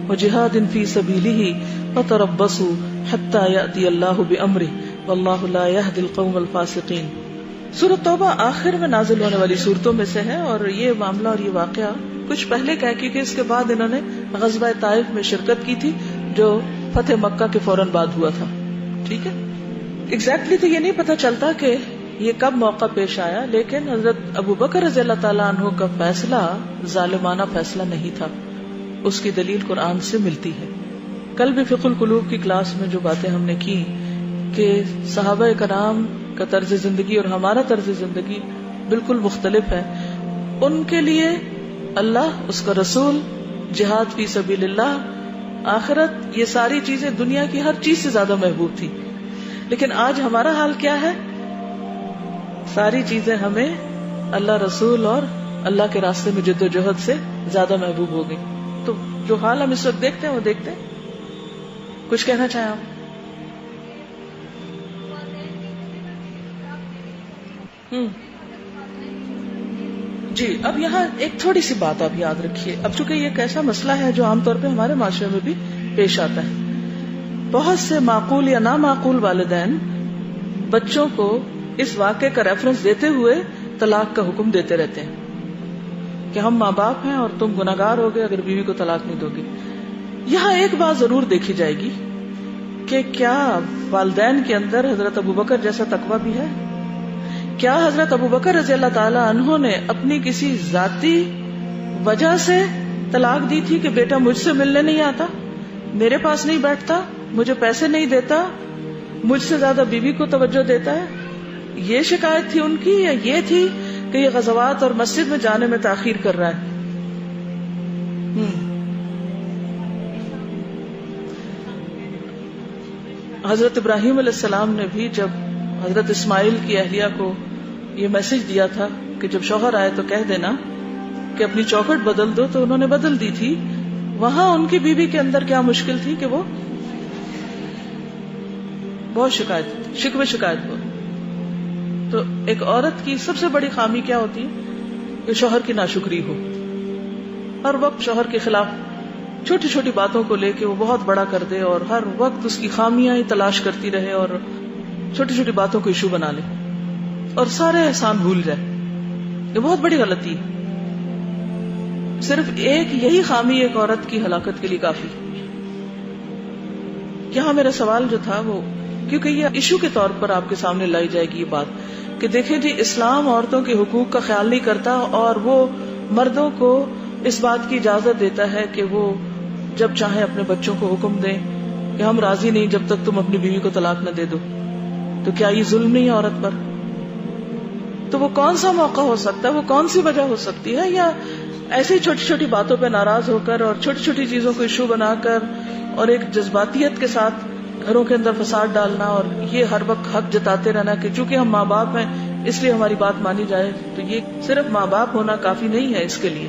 وجہاد فی سبیلہ فتربصوا حتی یأتی اللہ بامرہ واللہ لا یہدی القوم الفاسقین. سورۃ توبہ آخر میں نازل ہونے والی صورتوں میں سے ہے، اور یہ معاملہ اور یہ واقعہ کچھ پہلے کا ہے، کیونکہ اس کے بعد انہوں نے غزوہ طائف میں شرکت کی تھی جو فتح مکہ کے فوراً بعد ہوا تھا. ٹھیک ہے، ایگزیکٹلی تو یہ نہیں پتہ چلتا کہ یہ کب موقع پیش آیا، لیکن حضرت ابوبکر رضی اللہ تعالیٰ عنہ کا فیصلہ ظالمانہ فیصلہ نہیں تھا. اس کی دلیل قرآن سے ملتی ہے. کل بھی فقہ القلوب کی کلاس میں جو باتیں ہم نے کی کہ صحابہ کرام کا طرز زندگی اور ہمارا طرز زندگی بالکل مختلف ہے. ان کے لیے اللہ، اس کا رسول، جہاد فی سبیل اللہ آخرت یہ ساری چیزیں دنیا کی ہر چیز سے زیادہ محبوب تھی. لیکن آج ہمارا حال کیا ہے؟ ساری چیزیں ہمیں اللہ رسول اور اللہ کے راستے میں جد و جہد سے زیادہ محبوب ہو گئی. تو جو حال ہم اس وقت دیکھتے ہیں وہ دیکھتے ہیں. کچھ کہنا چاہیں آپ؟ جی اب یہاں ایک تھوڑی سی بات آپ یاد رکھیے. اب چونکہ یہ ایک ایسا مسئلہ ہے جو عام طور پہ ہمارے معاشرے میں بھی پیش آتا ہے. بہت سے معقول یا نامعقول والدین بچوں کو اس واقعے کا ریفرنس دیتے ہوئے طلاق کا حکم دیتے رہتے ہیں کہ ہم ماں باپ ہیں اور تم گناہگار ہوگے اگر بیوی کو طلاق نہیں دو گے. یہاں ایک بات ضرور دیکھی جائے گی کہ کیا والدین کے اندر حضرت ابوبکر جیسا تقویٰ بھی ہے؟ کیا حضرت ابوبکر رضی اللہ تعالی عنہ نے اپنی کسی ذاتی وجہ سے طلاق دی تھی کہ بیٹا مجھ سے ملنے نہیں آتا، میرے پاس نہیں بیٹھتا، مجھے پیسے نہیں دیتا، مجھ سے زیادہ بیوی کو توجہ دیتا ہے؟ یہ شکایت تھی ان کی، یا یہ تھی کہ یہ غزوات اور مسجد میں جانے میں تاخیر کر رہا ہے؟ حضرت ابراہیم علیہ السلام نے بھی جب حضرت اسماعیل کی اہلیہ کو یہ میسج دیا تھا کہ جب شوہر آئے تو کہہ دینا کہ اپنی چوکھٹ بدل دو، تو انہوں نے بدل دی تھی. وہاں ان کی بیوی کے اندر کیا مشکل تھی کہ وہ بہت شکایت ہو. تو ایک عورت کی سب سے بڑی خامی کیا ہوتی ہے کہ شوہر کی ناشکری ہو. ہر وقت شوہر کے خلاف چھوٹی چھوٹی باتوں کو لے کے وہ بہت بڑا کر دے اور ہر وقت اس کی خامیاں ہی تلاش کرتی رہے اور چھوٹی چھوٹی باتوں کو ایشو بنا لے اور سارے احسان بھول جائے. یہ بہت بڑی غلطی ہے. صرف ایک یہی خامی ایک عورت کی ہلاکت کے لیے کافی. یہاں میرا سوال جو تھا وہ، کیونکہ یہ ایشو کے طور پر آپ کے سامنے لائی جائے گی یہ بات کہ دیکھیں جی اسلام عورتوں کے حقوق کا خیال نہیں کرتا اور وہ مردوں کو اس بات کی اجازت دیتا ہے کہ وہ جب چاہیں اپنے بچوں کو حکم دیں کہ ہم راضی نہیں جب تک تم اپنی بیوی کو طلاق نہ دے دو. تو کیا یہ ظلم نہیں ہے عورت پر؟ تو وہ کون سا موقع ہو سکتا ہے، وہ کون سی وجہ ہو سکتی ہے؟ یا ایسی چھوٹی چھوٹی باتوں پہ ناراض ہو کر اور چھوٹی چھوٹی چیزوں کو ایشو بنا کر اور ایک جذباتیت کے ساتھ گھروں کے اندر فساد ڈالنا اور یہ ہر وقت حق جتاتے رہنا کہ چونکہ ہم ماں باپ ہیں اس لیے ہماری بات مانی جائے. تو یہ صرف ماں باپ ہونا کافی نہیں ہے اس کے لیے.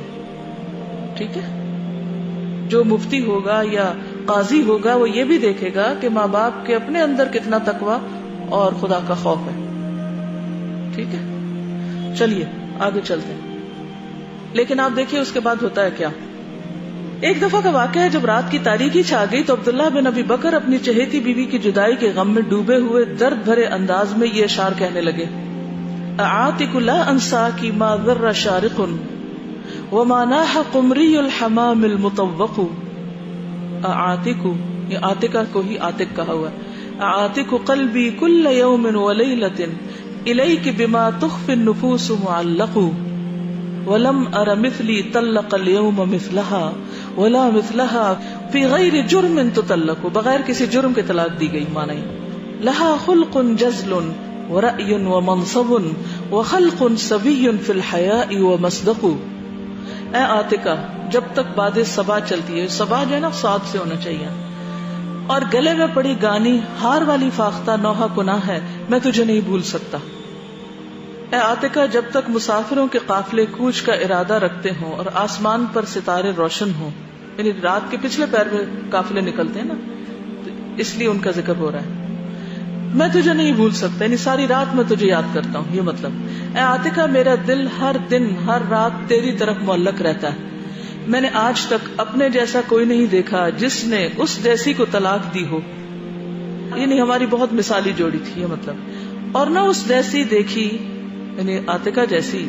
ٹھیک ہے، جو مفتی ہوگا یا قاضی ہوگا وہ یہ بھی دیکھے گا کہ ماں باپ کے اپنے اندر کتنا تقویٰ اور خدا کا خوف ہے. ٹھیک ہے، چلیے آگے چلتے ہیں. لیکن آپ دیکھیے اس کے بعد ہوتا ہے کیا. ایک دفعہ کا واقعہ ہے جب رات کی تاریکی چھا گئی تو عبداللہ بن ابی بکر اپنی چہیتی بیوی کی جدائی کے غم میں ڈوبے ہوئے درد بھرے انداز میں یہ اشعار کہنے لگے: اعاتق لا انساکی ما ذر شارق وما ناح قمری الحمام المطوق. اعاتق، یہ عاتقہ کو ہی عاتق کہا ہوا ہے. اعاتق قلبی کل یوم ولیلۃ الیک بما تخفی النفوس معلق ولم ار مثلی طلق اليوم مثلها ولا مثلها فی غیر جرم تطلق. بغیر کسی جرم کے طلاق دی گئی. معنی لها خلق جزل ورأی ومنصب وخلق سبی فی الحیاء ومصدق. اے عاتقہ، جب تک باد صبا چلتی ہے، صبا جو ہے نا صاد سے ہونا چاہیے، اور گلے میں پڑی گانی ہار والی فاختہ نوحہ گناہ ہے، میں تجھے نہیں بھول سکتا. اے عاتقہ، جب تک مسافروں کے قافلے کوچ کا ارادہ رکھتے ہوں اور آسمان پر ستارے روشن ہوں، یعنی رات کے پچھلے پہر میں قافلے نکلتے ہیں نا، اس لیے ان کا ذکر ہو رہا ہے. میں تجھے نہیں بھول سکتا، یعنی ساری رات میں تجھے یاد کرتا ہوں. یہ مطلب اے عاتقہ، میرا دل ہر دن ہر رات تیری طرف معلق رہتا ہے. میں نے آج تک اپنے جیسا کوئی نہیں دیکھا جس نے اس جیسی کو طلاق دی ہو. یعنی ہماری بہت مثالی جوڑی تھی، یہ مطلب. اور نہ اس جیسی دیکھی، یعنی عاتقہ جیسی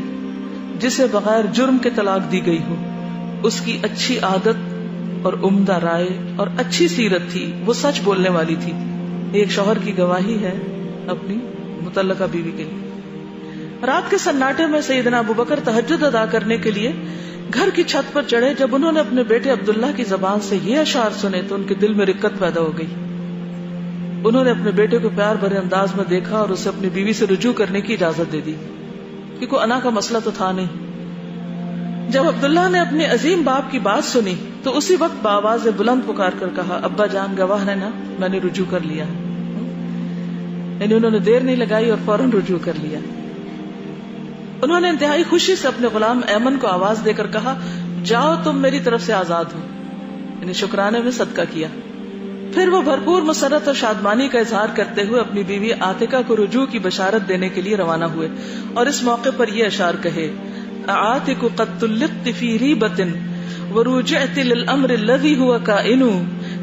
جسے بغیر جرم کے طلاق دی گئی ہو. اس کی اچھی عادت اور عمدہ رائے اور اچھی سیرت تھی، وہ سچ بولنے والی تھی. ایک شوہر کی گواہی ہے اپنی متعلقہ بیوی کے لیے. رات کے سناٹے میں سیدنا ابوبکر تہجد ادا کرنے کے لیے گھر کی چھت پر چڑھے. جب انہوں نے اپنے بیٹے عبداللہ کی زبان سے یہ اشعار سنے تو ان کے دل میں رقت پیدا ہو گئی. انہوں نے اپنے بیٹے کو پیار بھرے انداز میں دیکھا اور اسے اپنی بیوی سے رجوع کرنے کی اجازت دے دی، کیونکہ انا کا مسئلہ تو تھا نہیں. جب عبداللہ نے اپنے عظیم باپ کی بات سنی تو اسی وقت بآواز بلند پکار کر کہا ابا جان گواہ ہے نا، میں نے رجوع کر لیا. یعنی انہوں نے دیر نہیں لگائی اور فوراً رجوع کر لیا. انہوں نے انتہائی خوشی سے اپنے غلام ایمن کو آواز دے کر کہا جاؤ تم میری طرف سے آزاد ہو، یعنی شکرانے میں صدقہ کیا. پھر وہ بھرپور مسرت اور شادمانی کا اظہار کرتے ہوئے اپنی بیوی عاتقہ کو رجوع کی بشارت دینے کے لیے روانہ ہوئے اور اس موقع پر یہ اشعار کہے عاتق قد طلقت فی ریبۃ ورجعت للامر الذی هو کائن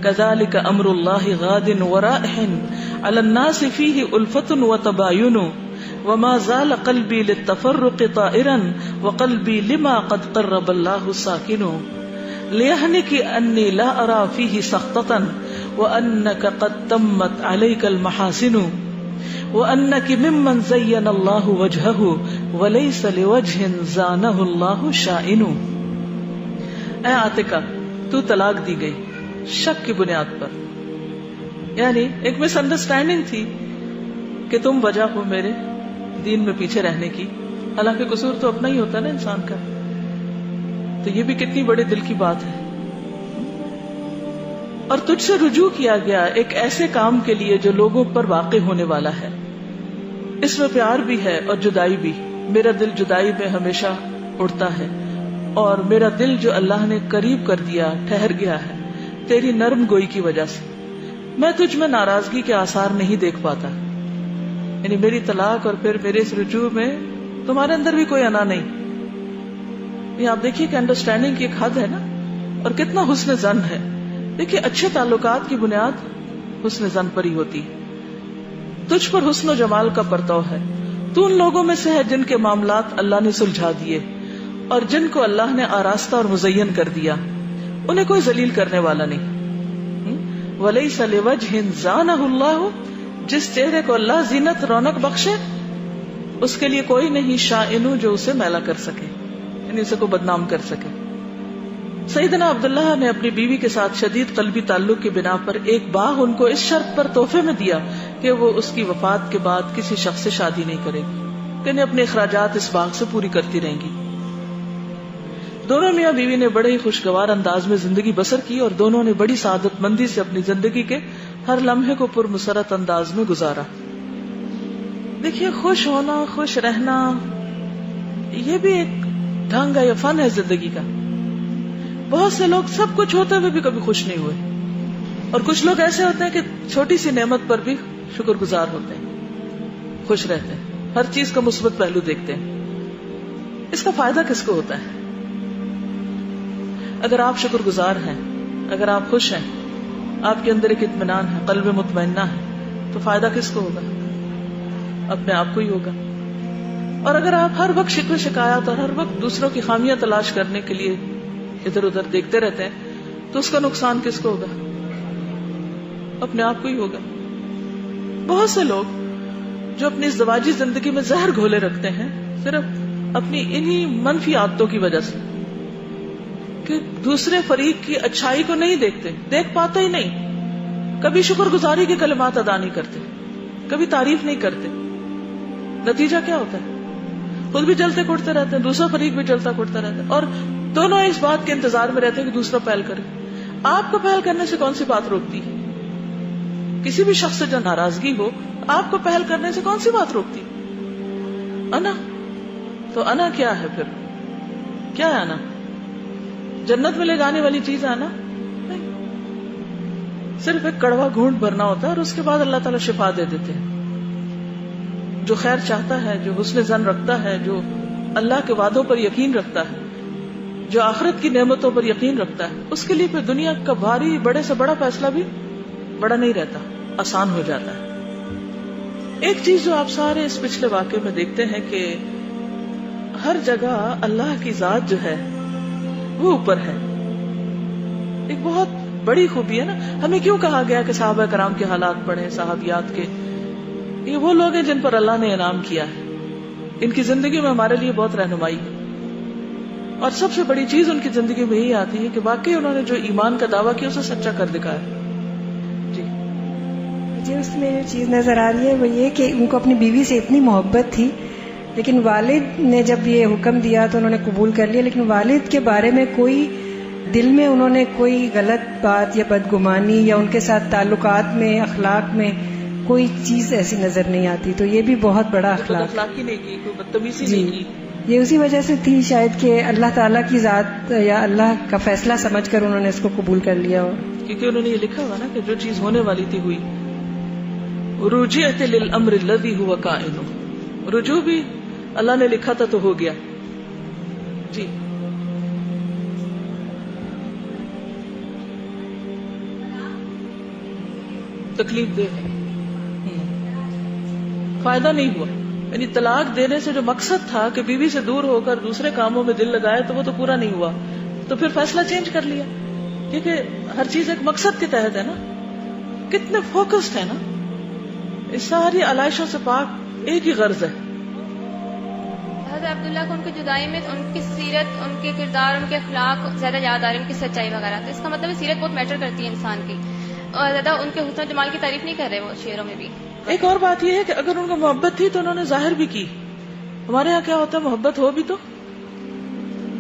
كذلك امر اللہ غاد ورائح علی الناس فیہ الفت وتباین وما زال قلبی للتفرق طائرا وقلبی لما قد قرب اللہ ساکن لیہنک انی لا ارا فیہ سخطتا وانک قد تمت علیک المحاسن وانک ممن زین اللہ وجہہ ولیس لوجہ زانہ اللہ شائن. اے عاتقہ تو طلاق دی گئی شک کی بنیاد پر، یعنی ایک مس انڈرسٹینڈنگ تھی کہ تم وجہ ہو میرے دین میں پیچھے رہنے کی، حالانکہ قصور تو اپنا ہی ہوتا نا انسان کا. تو یہ بھی کتنی بڑے دل کی بات ہے. اور تجھ سے رجوع کیا گیا ایک ایسے کام کے لیے جو لوگوں پر واقع ہونے والا ہے، اس میں پیار بھی ہے اور جدائی بھی. میرا دل جدائی میں ہمیشہ اڑتا ہے اور میرا دل جو اللہ نے قریب کر دیا ٹھہر گیا ہے تیری نرم گوئی کی وجہ سے. میں تجھ میں ناراضگی کے آثار نہیں دیکھ پاتا، یعنی میری طلاق اور پھر میرے اس رجوع میں تمہارے اندر بھی کوئی انا نہیں. یہ آپ دیکھیے کہ انڈرسٹینڈنگ کی ایک حد ہے نا، اور کتنا حسن ظن ہے. دیکھیے اچھے تعلقات کی بنیاد حسن ظن پر ہی ہوتی ہے. تجھ پر حسن و جمال کا پرتو ہے. تو ان لوگوں میں سے ہے جن کے معاملات اللہ نے سلجھا دیے اور جن کو اللہ نے آراستہ اور مزین کر دیا، انہیں کوئی ذلیل کرنے والا نہیں. وَلَيْسَ لِوَجْهٍ زَانَهُ اللَّهُ، جس چہرے کو اللہ زینت رونق بخشے اس کے لیے کوئی نہیں شائن جو اسے میلا کر سکے، یعنی اسے کو بدنام کر سکے. سیدنا عبداللہ نے اپنی بیوی کے ساتھ شدید قلبی تعلق کی بنا پر ایک باغ ان کو اس شرط پر تحفے میں دیا کہ وہ اس کی وفات کے بعد کسی شخص سے شادی نہیں کرے گی، یعنی اپنے اخراجات اس باغ سے پوری کرتی رہیں گی. دونوں میاں بیوی نے بڑے ہی خوشگوار انداز میں زندگی بسر کی اور دونوں نے بڑی سعادت مندی سے اپنی زندگی کے ہر لمحے کو پرمسرت انداز میں گزارا. دیکھیے خوش ہونا، خوش رہنا، یہ بھی ایک ڈھنگ ہے یا فن ہے زندگی کا. بہت سے لوگ سب کچھ ہوتے ہوئے بھی کبھی خوش نہیں ہوئے، اور کچھ لوگ ایسے ہوتے ہیں کہ چھوٹی سی نعمت پر بھی شکر گزار ہوتے ہیں، خوش رہتے ہیں، ہر چیز کا مثبت پہلو دیکھتے ہیں. اس کا فائدہ کس کو ہوتا ہے؟ اگر آپ شکر گزار ہیں، اگر آپ خوش ہیں، آپ کے اندر ایک اطمینان ہے، قلب مطمئنہ ہے، تو فائدہ کس کو ہوگا؟ اپنے آپ کو ہی ہوگا. اور اگر آپ ہر وقت شکوے شکایات اور ہر وقت دوسروں کی خامیاں تلاش کرنے کے لیے ادھر ادھر دیکھتے رہتے ہیں تو اس کا نقصان کس کو ہوگا؟ اپنے آپ کو ہی ہوگا. بہت سے لوگ جو اپنی ازدواجی زندگی میں زہر گھولے رکھتے ہیں صرف اپنی انہی منفی عادتوں کی وجہ سے، کہ دوسرے فریق کی اچھائی کو نہیں دیکھتے، دیکھ پاتے ہی نہیں، کبھی شکر گزاری کے کلمات ادا نہیں کرتے، کبھی تعریف نہیں کرتے. نتیجہ کیا ہوتا ہے؟ خود بھی جلتے کوٹتے رہتے ہیں، دوسرا فریق بھی جلتا کوٹتا رہتا ہے، اور دونوں اس بات کے انتظار میں رہتے ہیں کہ دوسرا پہل کرے. آپ کو پہل کرنے سے کون سی بات روکتی ہے؟ کسی بھی شخص سے جو ناراضگی ہو، آپ کو پہل کرنے سے کون سی بات روکتی؟ انا. تو انا کیا ہے پھر؟ کیا ہے انا؟ جنت میں لے جانے والی چیز ہے نا؟ نہیں، صرف ایک کڑوا گھونٹ بھرنا ہوتا ہے اور اس کے بعد اللہ تعالیٰ شفا دے دیتے ہیں. جو خیر چاہتا ہے، جو حسن ظن رکھتا ہے، جو اللہ کے وعدوں پر یقین رکھتا ہے، جو آخرت کی نعمتوں پر یقین رکھتا ہے، اس کے لیے پھر دنیا کا بھاری بڑے سے بڑا فیصلہ بھی بڑا نہیں رہتا، آسان ہو جاتا ہے. ایک چیز جو آپ سارے اس پچھلے واقعے میں دیکھتے ہیں کہ ہر جگہ اللہ کی ذات جو ہے وہ اوپر ہے. ایک بہت بڑی خوبی ہے نا. ہمیں کیوں کہا گیا کہ صحابہ کرام کے حالات پڑھیں، صحابیات کے؟ یہ وہ لوگ ہیں جن پر اللہ نے انعام کیا ہے، ان کی زندگی میں ہمارے لیے بہت رہنمائی ہے. اور سب سے بڑی چیز ان کی زندگی میں یہی آتی ہے کہ واقعی انہوں نے جو ایمان کا دعویٰ کیا اسے سچا کر دکھایا. جی مجھے اس میں جو چیز نظر آ رہی ہے وہ یہ کہ ان کو اپنی بیوی سے اتنی محبت تھی لیکن والد نے جب یہ حکم دیا تو انہوں نے قبول کر لیا، لیکن والد کے بارے میں کوئی دل میں انہوں نے کوئی غلط بات یا بدگمانی یا ان کے ساتھ تعلقات میں اخلاق میں کوئی چیز ایسی نظر نہیں آتی. تو یہ بھی بہت بڑا اخلاقی نہیں کی، کوئی بدتمیزی نہیں کی. یہ اسی وجہ سے تھی شاید کہ اللہ تعالیٰ کی ذات یا اللہ کا فیصلہ سمجھ کر انہوں نے اس کو قبول کر لیا ہو. کیونکہ انہوں نے یہ لکھا ہوا نا کہ جو چیز ہونے والی تھی ہوئی. رجعت للامر الذی هو کائن، رجوع بھی اللہ نے لکھا تھا تو ہو گیا. جی تکلیف دے فائدہ نہیں ہوا. یعنی طلاق دینے سے جو مقصد تھا کہ بیوی سے دور ہو کر دوسرے کاموں میں دل لگائے تو وہ تو پورا نہیں ہوا. تو پھر فیصلہ چینج کر لیا، کیونکہ ہر چیز ایک مقصد کے تحت ہے نا. کتنے فوکسڈ ہے نا. اس ساری علائشوں سے پاک ایک ہی غرض ہے. حضرت عبداللہ کو ان کی جدائی میں ان کی سیرت، ان کے کردار، ان کے اخلاق زیادہ یاد آ رہے ہیں، ان کی سچائی وغیرہ. تو اس کا مطلب سیرت بہت میٹر کرتی ہے انسان کی، اور زیادہ ان کے حسن و جمال کی تعریف نہیں کر رہے وہ شعروں میں بھی. ایک اور بات یہ ہے کہ اگر ان کو محبت تھی تو انہوں نے ظاہر بھی کی. ہمارے یہاں کیا ہوتا ہے، محبت ہو بھی تو،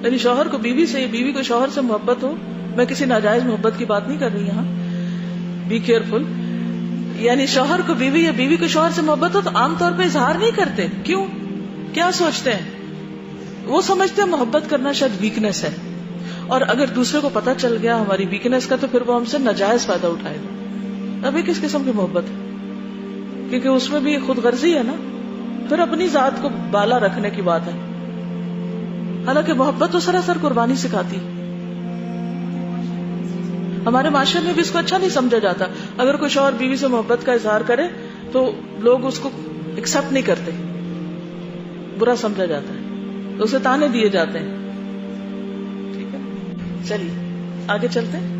یعنی شوہر کو بیوی سے، بیوی کو شوہر سے محبت ہو. میں کسی ناجائز محبت کی بات نہیں کر رہی یہاں، بی کیئرفل. یعنی شوہر کو بیوی یا بیوی کو شوہر سے محبت ہو تو عام طور پہ اظہار نہیں کرتے. کیوں؟ کیا سوچتے ہیں؟ وہ سمجھتے ہیں محبت کرنا شاید ویکنیس ہے، اور اگر دوسرے کو پتا چل گیا ہماری ویکنیس کا تو پھر وہ ہم سے ناجائز فائدہ اٹھائے گا. ابھی کس قسم کی محبت ہے؟ کیونکہ اس میں بھی خود غرضی ہے نا. پھر اپنی ذات کو بالا رکھنے کی بات ہے. حالانکہ محبت تو سراسر قربانی سکھاتی. ہمارے معاشرے میں بھی اس کو اچھا نہیں سمجھا جاتا. اگر کوئی شوہر بیوی سے محبت کا اظہار کرے تو لوگ اس کو ایکسپٹ نہیں کرتے، برا سمجھا جاتا ہے، تو اسے تانے دیے جاتے ہیں. ٹھیک ہے، چلیے آگے چلتے ہیں.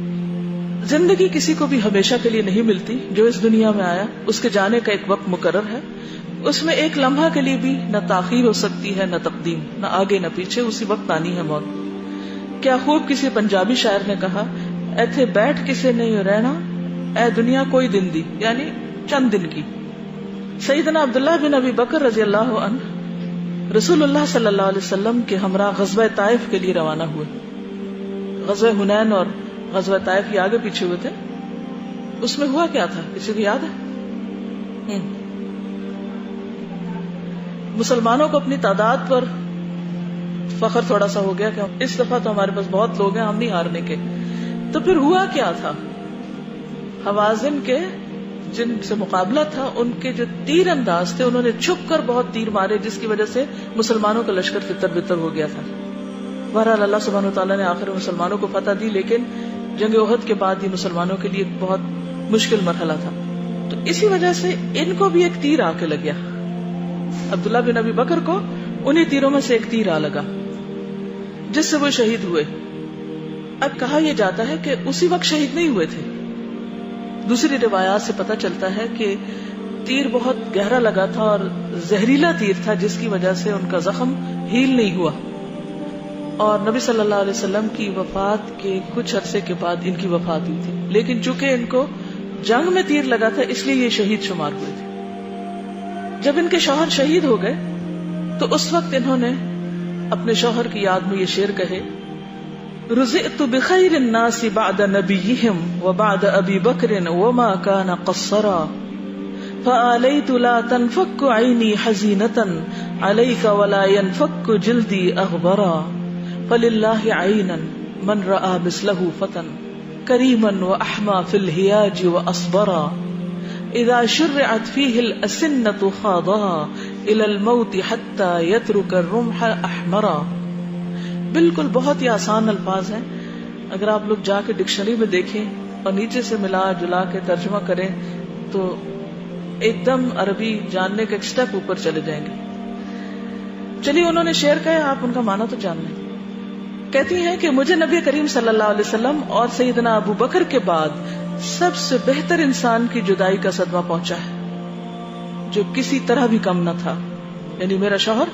زندگی کسی کو بھی ہمیشہ کے لیے نہیں ملتی. جو اس دنیا میں آیا اس کے جانے کا ایک وقت مقرر ہے. اس میں ایک لمحہ کے لیے بھی نہ تاخیر ہو سکتی ہے، نہ تقدیم، نہ آگے نہ پیچھے. اسی وقت آنی ہے موت. کیا خوب کسی پنجابی شاعر نے کہا، ایتھے بیٹھ کسے نہیں رہنا، اے دنیا کوئی دن دی، یعنی چند دن کی. سیدنا عبداللہ بن ابی بکر رضی اللہ عنہ رسول اللہ صلی اللہ علیہ وسلم کے ہمراہ غزوہ طائف کے لیے روانہ ہوئے. غزوہ حنین اور غزوہ طائف یہ آگے پیچھے ہوئے تھے. اس میں ہوا کیا تھا، کسی کو یاد ہے؟ مسلمانوں کو اپنی تعداد پر فخر تھوڑا سا ہو گیا کہ اس دفعہ تو ہمارے پاس بہت لوگ ہیں، ہم نہیں ہارنے کے. تو پھر ہوا کیا تھا، حوازن کے جن سے مقابلہ تھا ان کے جو تیر انداز تھے انہوں نے چھپ کر بہت تیر مارے، جس کی وجہ سے مسلمانوں کا لشکر تتر بتر ہو گیا تھا. بہرحال اللہ سبحانہ وتعالیٰ نے آخر مسلمانوں کو فتح دی، لیکن جنگ احد کے بعد یہ مسلمانوں کے لیے ایک بہت مشکل مرحلہ تھا. تو اسی وجہ سے ان کو بھی ایک تیر آ کے لگ گیا. عبداللہ بن ابی بکر کو انہی تیروں میں سے ایک تیر آ لگا جس سے وہ شہید ہوئے. اب کہا یہ جاتا ہے کہ اسی وقت شہید نہیں ہوئے تھے. دوسری روایات سے پتہ چلتا ہے کہ تیر بہت گہرا لگا تھا اور زہریلا تیر تھا، جس کی وجہ سے ان کا زخم ہیل نہیں ہوا. اور نبی صلی اللہ علیہ وسلم کی وفات کے کچھ عرصے کے بعد ان کی وفات ہوئی تھی. لیکن چونکہ ان کو جنگ میں تیر لگا تھا اس لیے یہ شہید شمار ہوئے تھے. جب ان کے شوہر شہید ہو گئے تو اس وقت انہوں نے اپنے شوہر کی یاد میں یہ شعر کہے، رزقت بخیر الناس بعد نبیہم وبعد ابی بکر وما كان قصرا فآلیت لا تنفک عینی حزینتا علیک ولا ينفک جلدی اغبرا فللہ عینا من رآ مثلہ فتن کریما واحما فی الہیاج واصبرا اذا شرعت فیہ الاسنة خاضها الى الموت حتی یترک الرمح احمرا. بالکل بہت ہی آسان الفاظ ہیں. اگر آپ لوگ جا کے ڈکشنری میں دیکھیں اور نیچے سے ملا جلا کے ترجمہ کریں تو ایک دم عربی جاننے کا ایک سٹیپ اوپر چلے جائیں گے. چلیے انہوں نے شعر کہا، آپ ان کا معنی تو جان لیں. کہتی ہیں کہ مجھے نبی کریم صلی اللہ علیہ وسلم اور سیدنا ابو بکر کے بعد سب سے بہتر انسان کی جدائی کا صدمہ پہنچا ہے جو کسی طرح بھی کم نہ تھا. یعنی میرا شوہر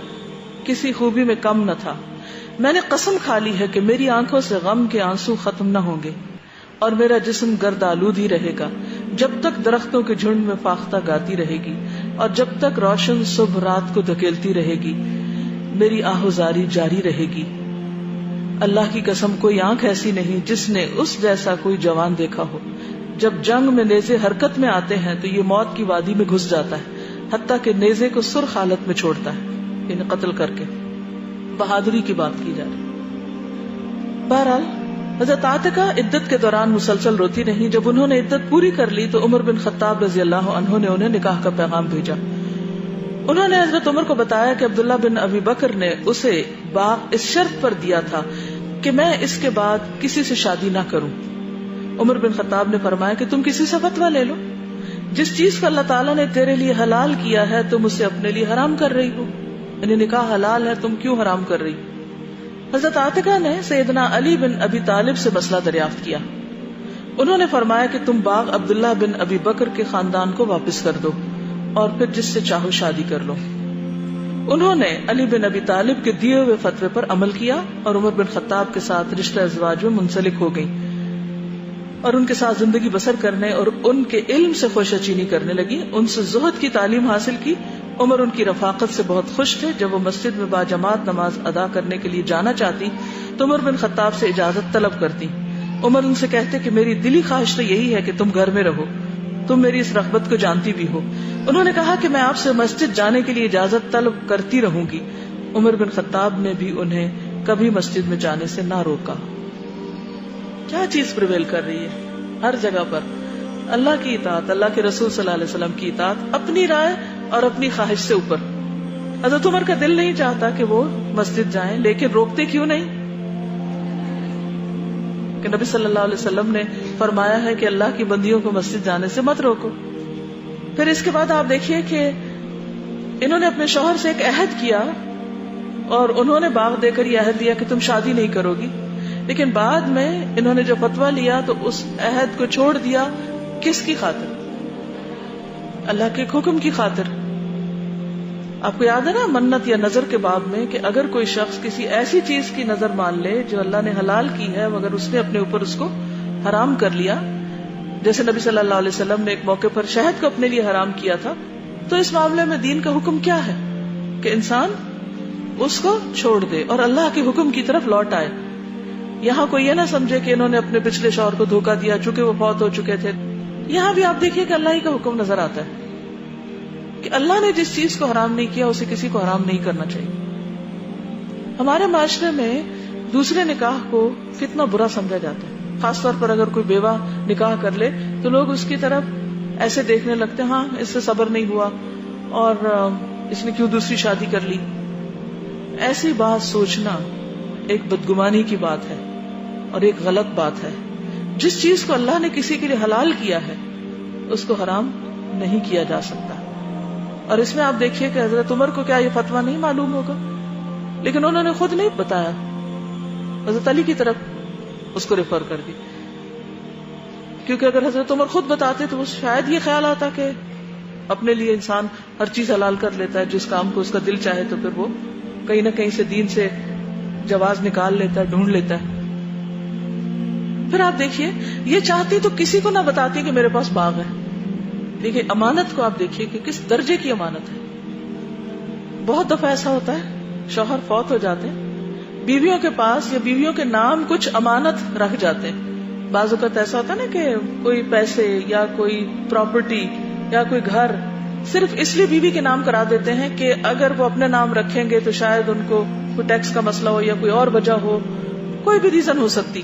کسی خوبی میں کم نہ تھا. میں نے قسم کھا لی ہے کہ میری آنکھوں سے غم کے آنسو ختم نہ ہوں گے اور میرا جسم گرد آلود ہی رہے گا جب تک درختوں کے جھنڈ میں فاختہ گاتی رہے گی. اور جب تک روشن صبح رات کو دھکیلتی رہے گی میری آہوزاری جاری رہے گی. اللہ کی قسم کوئی آنکھ ایسی نہیں جس نے اس جیسا کوئی جوان دیکھا ہو. جب جنگ میں نیزے حرکت میں آتے ہیں تو یہ موت کی وادی میں گھس جاتا ہے حتیٰ کہ نیزے کو سرخ حالت میں چھوڑتا ہے, یعنی قتل کر کے. بہادری کی بات کی جا رہی. بہرحال حضرت عاتقہ عدت کے دوران مسلسل روتی رہی. جب انہوں نے عدت پوری کر لی تو عمر بن خطاب رضی اللہ عنہ نے انہیں نکاح کا پیغام بھیجا. انہوں نے حضرت عمر کو بتایا کہ عبداللہ بن ابی بکر نے اسے باغ اس شرط پر دیا تھا کہ میں اس کے بعد کسی سے شادی نہ کروں. عمر بن خطاب نے فرمایا کہ تم کسی سے فتویٰ لے لو. جس چیز کو اللہ تعالیٰ نے تیرے لیے حلال کیا ہے تم اسے اپنے لیے حرام کر رہی ہو. یعنی نکاح حلال ہے, تم کیوں حرام کر رہی. حضرت عاتقہ نے سیدنا علی بن ابی طالب سے مسئلہ دریافت کیا. انہوں نے فرمایا کہ تم باغ عبداللہ بن ابی بکر کے خاندان کو واپس کر دو اور پھر جس سے چاہو شادی کر لو. انہوں نے علی بن ابی طالب کے دیے ہوئے فتوے پر عمل کیا اور عمر بن خطاب کے ساتھ رشتہ ازواج میں منسلک ہو گئی اور ان کے ساتھ زندگی بسر کرنے اور ان کے علم سے خوش اچینی کرنے لگی. ان سے زہد کی تعلیم حاصل کی. عمر ان کی رفاقت سے بہت خوش تھے. جب وہ مسجد میں باجماعت نماز ادا کرنے کے لیے جانا چاہتی تو عمر بن خطاب سے اجازت طلب کرتی. عمر ان سے کہتے کہ میری دلی خواہش تو یہی ہے کہ تم گھر میں رہو, تم میری اس رغبت کو جانتی بھی ہو. انہوں نے کہا کہ میں آپ سے مسجد جانے کے لیے اجازت طلب کرتی رہوں گی. عمر بن خطاب نے بھی انہیں کبھی مسجد میں جانے سے نہ روکا. کیا چیز پریویل کر رہی ہے ہر جگہ پر؟ اللہ کی اطاعت, اللہ کے رسول صلی اللہ علیہ وسلم کی اطاعت, اپنی رائے اور اپنی خواہش سے اوپر. حضرت عمر کا دل نہیں چاہتا کہ وہ مسجد جائیں, لیکن روکتے کیوں نہیں؟ کہ نبی صلی اللہ علیہ وسلم نے فرمایا ہے کہ اللہ کی بندیوں کو مسجد جانے سے مت روکو. پھر اس کے بعد آپ دیکھیے کہ انہوں نے اپنے شوہر سے ایک عہد کیا اور انہوں نے باغ دے کر یہ عہد دیا کہ تم شادی نہیں کرو گی. لیکن بعد میں انہوں نے جو فتویٰ لیا تو اس عہد کو چھوڑ دیا. کس کی خاطر؟ اللہ کے حکم کی خاطر. آپ کو یاد ہے نا منت یا نظر کے باب میں کہ اگر کوئی شخص کسی ایسی چیز کی نظر مان لے جو اللہ نے حلال کی ہے مگر اس نے اپنے اوپر اس کو حرام کر لیا, جیسے نبی صلی اللہ علیہ وسلم نے ایک موقع پر شہد کو اپنے لیے حرام کیا تھا, تو اس معاملے میں دین کا حکم کیا ہے کہ انسان اس کو چھوڑ دے اور اللہ کے حکم کی طرف لوٹ آئے. یہاں کوئی یہ نہ سمجھے کہ انہوں نے اپنے پچھلے شوہر کو دھوکہ دیا چونکہ وہ فوت ہو چکے تھے. یہاں بھی آپ دیکھیے کہ اللہ ہی کا حکم نظر آتا ہے کہ اللہ نے جس چیز کو حرام نہیں کیا اسے کسی کو حرام نہیں کرنا چاہیے. ہمارے معاشرے میں دوسرے نکاح کو کتنا برا سمجھا جاتا ہے. خاص طور پر اگر کوئی بیوہ نکاح کر لے تو لوگ اس کی طرف ایسے دیکھنے لگتے ہیں, ہاں اس سے صبر نہیں ہوا اور اس نے کیوں دوسری شادی کر لی. ایسی بات سوچنا ایک بدگمانی کی بات ہے اور ایک غلط بات ہے. جس چیز کو اللہ نے کسی کے لیے حلال کیا ہے اس کو حرام نہیں کیا جا سکتا. اور اس میں آپ دیکھیے کہ حضرت عمر کو کیا یہ فتویٰ نہیں معلوم ہوگا, لیکن انہوں نے خود نہیں بتایا, حضرت علی کی طرف اس کو ریفر کر دی. کیونکہ اگر حضرت عمر خود بتاتے تو شاید یہ خیال آتا کہ اپنے لیے انسان ہر چیز حلال کر لیتا ہے, جس کام کو اس کا دل چاہے تو پھر وہ کہیں نہ کہیں سے دین سے جواز نکال لیتا ہے, ڈھونڈ لیتا ہے. پھر آپ دیکھیے یہ چاہتی تو کسی کو نہ بتاتی کہ میرے پاس باغ ہے. دیکھیے امانت کو آپ دیکھیے کہ کس درجے کی امانت ہے. بہت دفعہ ایسا ہوتا ہے شوہر فوت ہو جاتے ہیں, بیویوں کے پاس یا بیویوں کے نام کچھ امانت رکھ جاتے ہیں. بعض اوقات ایسا ہوتا ہے نا کہ کوئی پیسے یا کوئی پراپرٹی یا کوئی گھر صرف اس لیے بیوی کے نام کرا دیتے ہیں کہ اگر وہ اپنے نام رکھیں گے تو شاید ان کو کوئی ٹیکس کا مسئلہ ہو یا کوئی اور وجہ ہو, کوئی بھی ریزن ہو سکتی.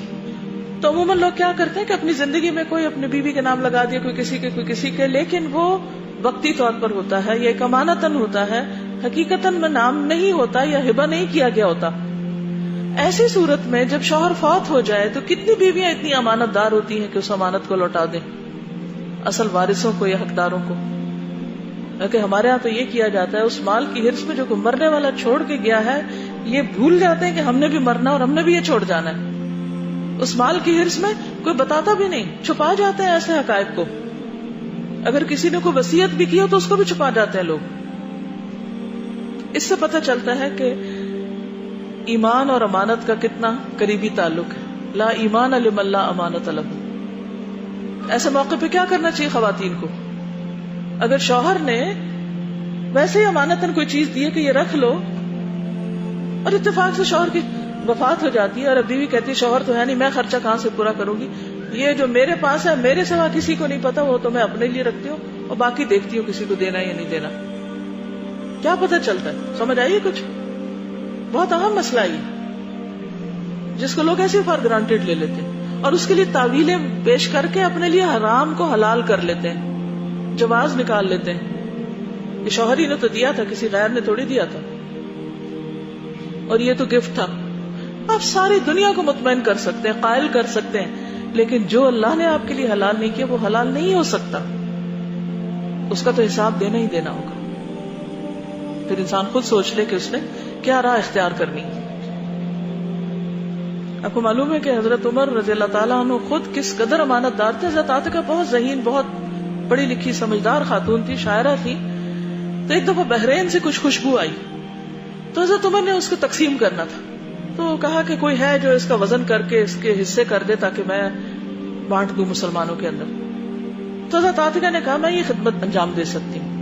تو عموماً لوگ کیا کرتے ہیں کہ اپنی زندگی میں کوئی اپنی بیوی کے نام لگا دیا, کوئی کسی کے, لیکن وہ وقتی طور پر ہوتا ہے, یہ ایک امانتاً ہوتا ہے, حقیقتاً میں نام نہیں ہوتا یا ہبہ نہیں کیا گیا ہوتا. ایسی صورت میں جب شوہر فوت ہو جائے تو کتنی بیویاں اتنی امانت دار ہوتی ہیں کہ اس امانت کو لوٹا دیں اصل وارثوں کو یا حقداروں کو. کہ ہمارے ہاں تو یہ کیا جاتا ہے اس مال کی ہرس میں جو کوئی مرنے والا چھوڑ کے گیا ہے یہ بھول جاتے ہیں کہ ہم نے بھی مرنا اور ہم نے بھی یہ چھوڑ جانا ہے. اس مال کی ہرس میں کوئی بتاتا بھی نہیں, چھپا جاتے ہیں ایسے حقائق کو. اگر کسی نے کوئی وصیت بھی کی ہو تو اس کو بھی چھپا جاتے ہیں لوگ. اس سے پتہ چلتا ہے کہ ایمان اور امانت کا کتنا قریبی تعلق ہے. لا ایمان لمن لا امانت لہ. ایسے موقع پہ کیا کرنا چاہیے خواتین کو؟ اگر شوہر نے ویسے ہی امانتاً کوئی چیز دی ہے کہ یہ رکھ لو، اور اتفاق سے شوہر کی وفات ہو جاتی ہے اور اب بیوی کہتی ہے شوہر تو ہے نہیں، میں خرچہ کہاں سے پورا کروں گی، یہ جو میرے پاس ہے میرے سوا کسی کو نہیں پتا، وہ تو میں اپنے لیے رکھتی ہوں اور باقی دیکھتی ہوں کسی کو دینا یا نہیں دینا. کیا پتہ چلتا ہے؟ سمجھ آئیے کچھ؟ بہت اہم مسئلہ یہ جس کو لوگ ایسے فار گرانٹیڈ لے لیتے ہیں اور اس کے لیے تعویلیں پیش کر کے اپنے لیے حرام کو حلال کر لیتے ہیں، جواز نکال لیتے ہیں کہ شوہر ہی نے تو دیا تھا، کسی غیر نے تھوڑی دیا تھا، اور یہ تو گفٹ تھا. آپ ساری دنیا کو مطمئن کر سکتے ہیں، قائل کر سکتے ہیں، لیکن جو اللہ نے آپ کے لیے حلال نہیں کیا وہ حلال نہیں ہو سکتا، اس کا تو حساب دینا ہی دینا ہوگا. پھر انسان خود سوچ لے کہ اس نے کیا راہ اختیار کرنی. آپ کو معلوم ہے کہ حضرت عمر رضی اللہ تعالیٰ عنہ خود کس قدر امانت دار تھے. حضرت عاتقہ بہت ذہین، بہت پڑھی لکھی سمجھدار خاتون تھی، شاعرہ تھی. تو ایک دفعہ بحرین سے کچھ خوشبو آئی تو حضرت عمر نے اس کو تقسیم کرنا تھا، تو کہا کہ کوئی ہے جو اس کا وزن کر کے اس کے حصے کر دے تاکہ میں بانٹ دوں مسلمانوں کے اندر. تو حضرت عاتقہ نے کہا میں یہ خدمت انجام دے سکتی ہوں.